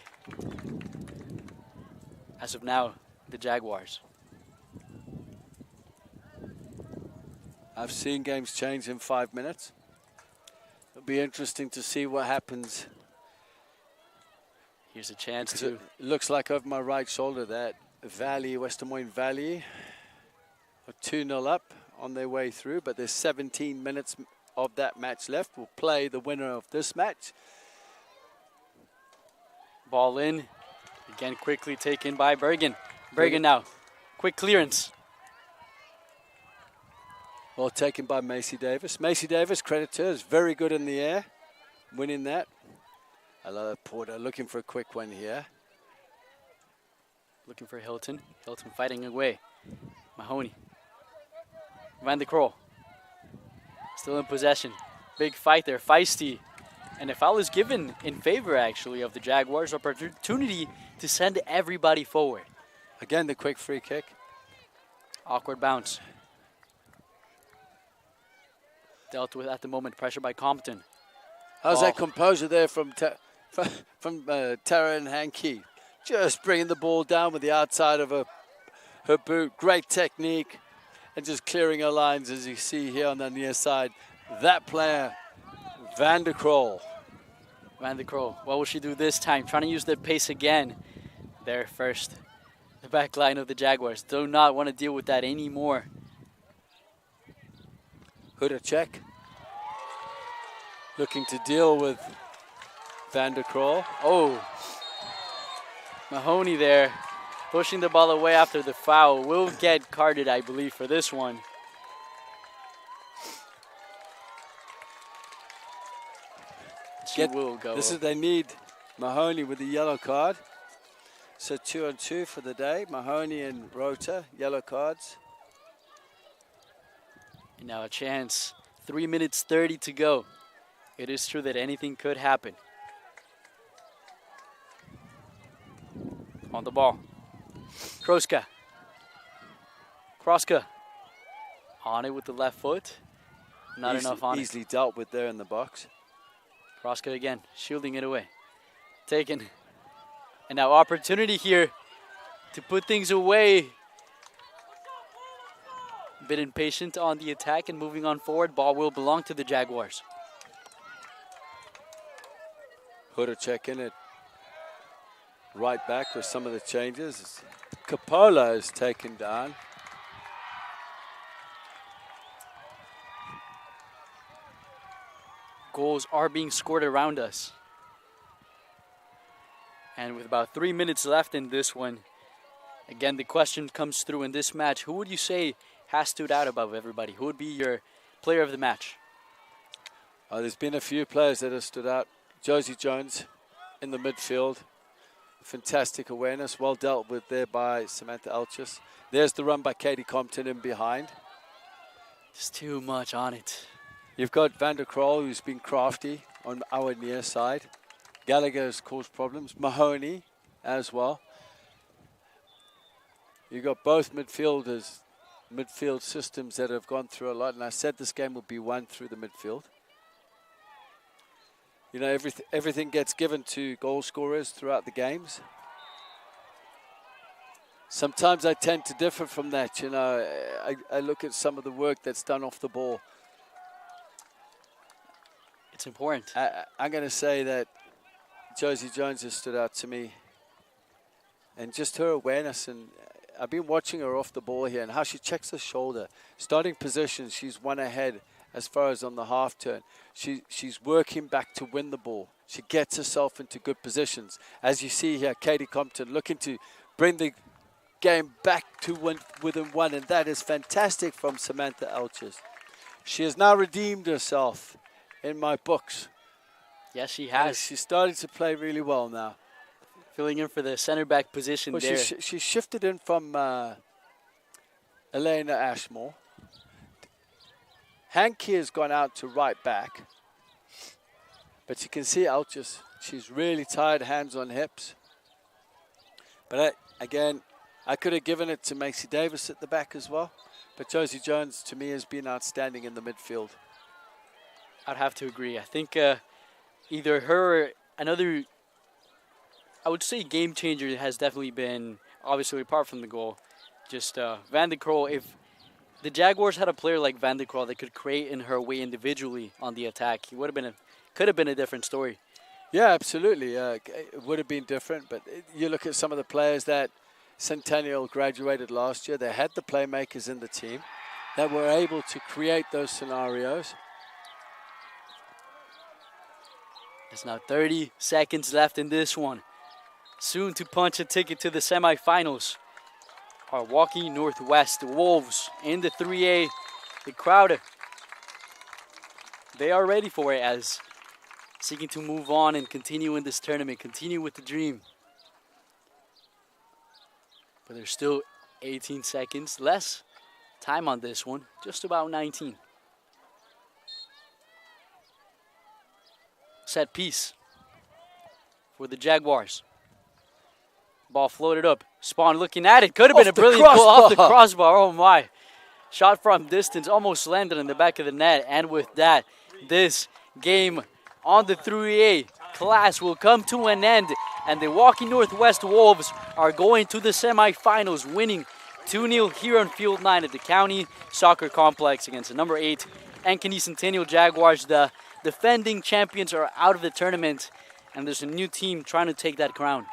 As of now, the Jaguars. I've seen games change in 5 minutes. It'll be interesting to see what happens. Here's a chance to... It looks like over my right shoulder that Valley, West Des Moines Valley, are 2-0 up on their way through, but there's 17 minutes of that match left. We'll play the winner of this match. Ball in. Again, quickly taken by Bergen. Bergen now. Quick clearance. Well taken by Macy Davis. Macy Davis, credit to her, is very good in the air, winning that. I love Porter looking for a quick one here. Looking for Hilton. Hilton fighting away. Mahoney. Van de Krol. Still in possession. Big fight there. Feisty. And a foul is given in favor, actually, of the Jaguars. Opportunity to send everybody forward. Again, the quick free kick. Awkward bounce. Dealt with at the moment. Pressure by Compton. How's that composure there from Tara and Ankeny? Just bringing the ball down with the outside of her boot. Great technique. And just clearing her lines, as you see here on the near side. That player, Van de Krol. Van de Krol. What will she do this time? Trying to use the pace again. There first. The back line of the Jaguars. Do not want to deal with that anymore. Hudacek looking to deal with Van de Krol. Oh. Mahoney there. Pushing the ball away after the foul. Will get carded, I believe, for this one. She will go. This is, they need Mahoney with the yellow card. So 2-on-2 for the day. Mahoney and Rota, yellow cards. And now a chance. 3 minutes 30 to go. It is true that anything could happen. On the ball. Kroska. On it with the left foot. Not enough on it. Easily dealt with there in the box. Kroska again, shielding it away. Taken. And now opportunity here to put things away. A bit impatient on the attack and moving on forward. Ball will belong to the Jaguars. Hudacek in it. Right back with some of the changes. Capola is taken down. Goals are being scored around us. And with about 3 minutes left in this one, again, the question comes through in this match. Who would you say has stood out above everybody? Who would be your player of the match? There's been a few players that have stood out. Josie Jones in the midfield. Fantastic awareness. Well dealt with there by Samantha Elchis. There's the run by Katie Compton in behind. Just too much on it. You've got Van der Kroll, who's been crafty on our near side. Gallagher has caused problems. Mahoney as well. You've got both midfielders, midfield systems that have gone through a lot. And I said this game would be won through the midfield. You know, everything gets given to goal scorers throughout the games. Sometimes I tend to differ from that. You know, I look at some of the work that's done off the ball. It's important. I'm going to say that Josie Jones has stood out to me. And just her awareness, and I've been watching her off the ball here and how she checks her shoulder. Starting position, she's one ahead as far as on the half turn. She's working back to win the ball. She gets herself into good positions. As you see here, Katie Compton looking to bring the game back to within one, and that is fantastic from Samantha Elchis. She has now redeemed herself in my books. Yes, she has. She's starting to play really well now. Filling in for the center back position there. She shifted in from Elena Ashmore. Hankey has gone out to right back. But you can see Elchis, she's really tired, hands on hips. But again, I could have given it to Macy Davis at the back as well. But Josie Jones, to me, has been outstanding in the midfield. I'd have to agree. I think either her or another, I would say game changer has definitely been, obviously apart from the goal, just Van der Kroll. If the Jaguars had a player like Van der Kroll that could create in her way individually on the attack, he would have been could have been a different story. Yeah, absolutely. It would have been different, but you look at some of the players that Centennial graduated last year, they had the playmakers in the team that were able to create those scenarios. There's now 30 seconds left in this one. Soon to punch a ticket to the semifinals are Waukee Northwest Wolves in the 3A. The crowd, they are ready for it as seeking to move on and continue in this tournament, continue with the dream. But there's still 18 seconds less time on this one, just about 19. Set piece for the Jaguars. Ball floated up. Spawn looking at it. Could have been a brilliant goal off the crossbar. Oh my. Shot from distance almost landed in the back of the net. And with that, this game on the 3A class will come to an end. And the Waukee Northwest Wolves are going to the semifinals, winning 2-0 here on Field 9 at the County Soccer Complex against the number 8 Ankeny Centennial Jaguars. The defending champions are out of the tournament, and there's a new team trying to take that crown.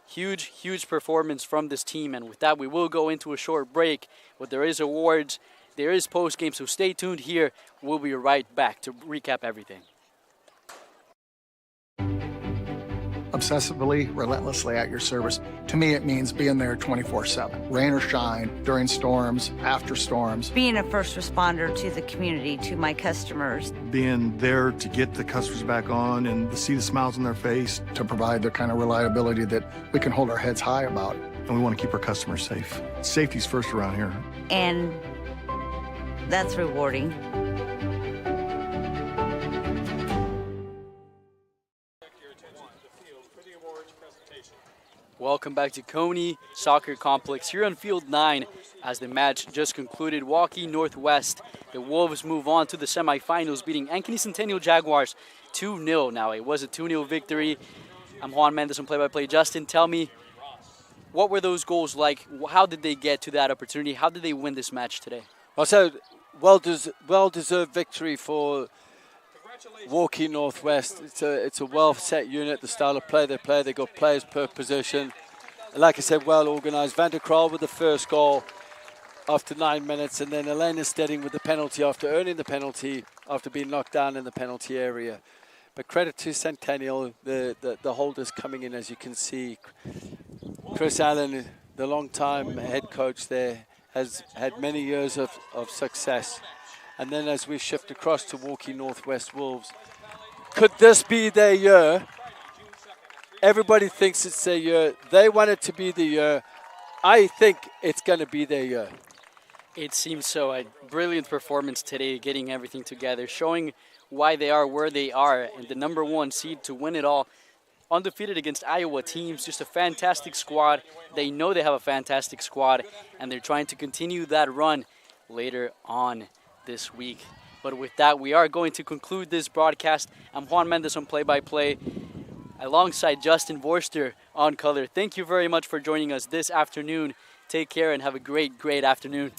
Huge, huge performance from this team, and with that we will go into a short break, but there is awards, there is post-game, so stay tuned here. We'll be right back to recap everything. Obsessively, relentlessly at your service. To me, it means being there 24/7, rain or shine, during storms, after storms. Being a first responder to the community, to my customers. Being there to get the customers back on and to see the smiles on their face. To provide the kind of reliability that we can hold our heads high about. And we want to keep our customers safe. Safety's first around here. And that's rewarding. Welcome back to Coney Soccer Complex here on Field 9 as the match just concluded. Waukee Northwest, the Wolves move on to the semifinals, beating Ankeny Centennial Jaguars 2-0. Now, it was a 2-0 victory. I'm Juan Mendes on play-by-play. Justin, tell me, what were those goals like? How did they get to that opportunity? How did they win this match today? Also, well-deserved victory for Waukee Northwest. It's a well-set unit, the style of play they play. They got players per position. And like I said, well-organized. Van der Kroll with the first goal after 9 minutes, and then Elena Stedding with the penalty after earning the penalty after being knocked down in the penalty area. But credit to Centennial, the holders coming in, as you can see. Chris Allen, the long-time head coach there, has had many years of success. And then as we shift across to Waukee Northwest Wolves, could this be their year? Everybody thinks it's their year. They want it to be the year. I think it's going to be their year. It seems so. A brilliant performance today, getting everything together, showing why they are where they are, and the number 1 seed to win it all. Undefeated against Iowa teams, just a fantastic squad. They know they have a fantastic squad, and they're trying to continue that run later on this week. But with that, we are going to conclude this broadcast. I'm Juan Mendez on play-by-play, alongside Justin Vorster on color. Thank you very much for joining us this afternoon. Take care and have a great, great afternoon.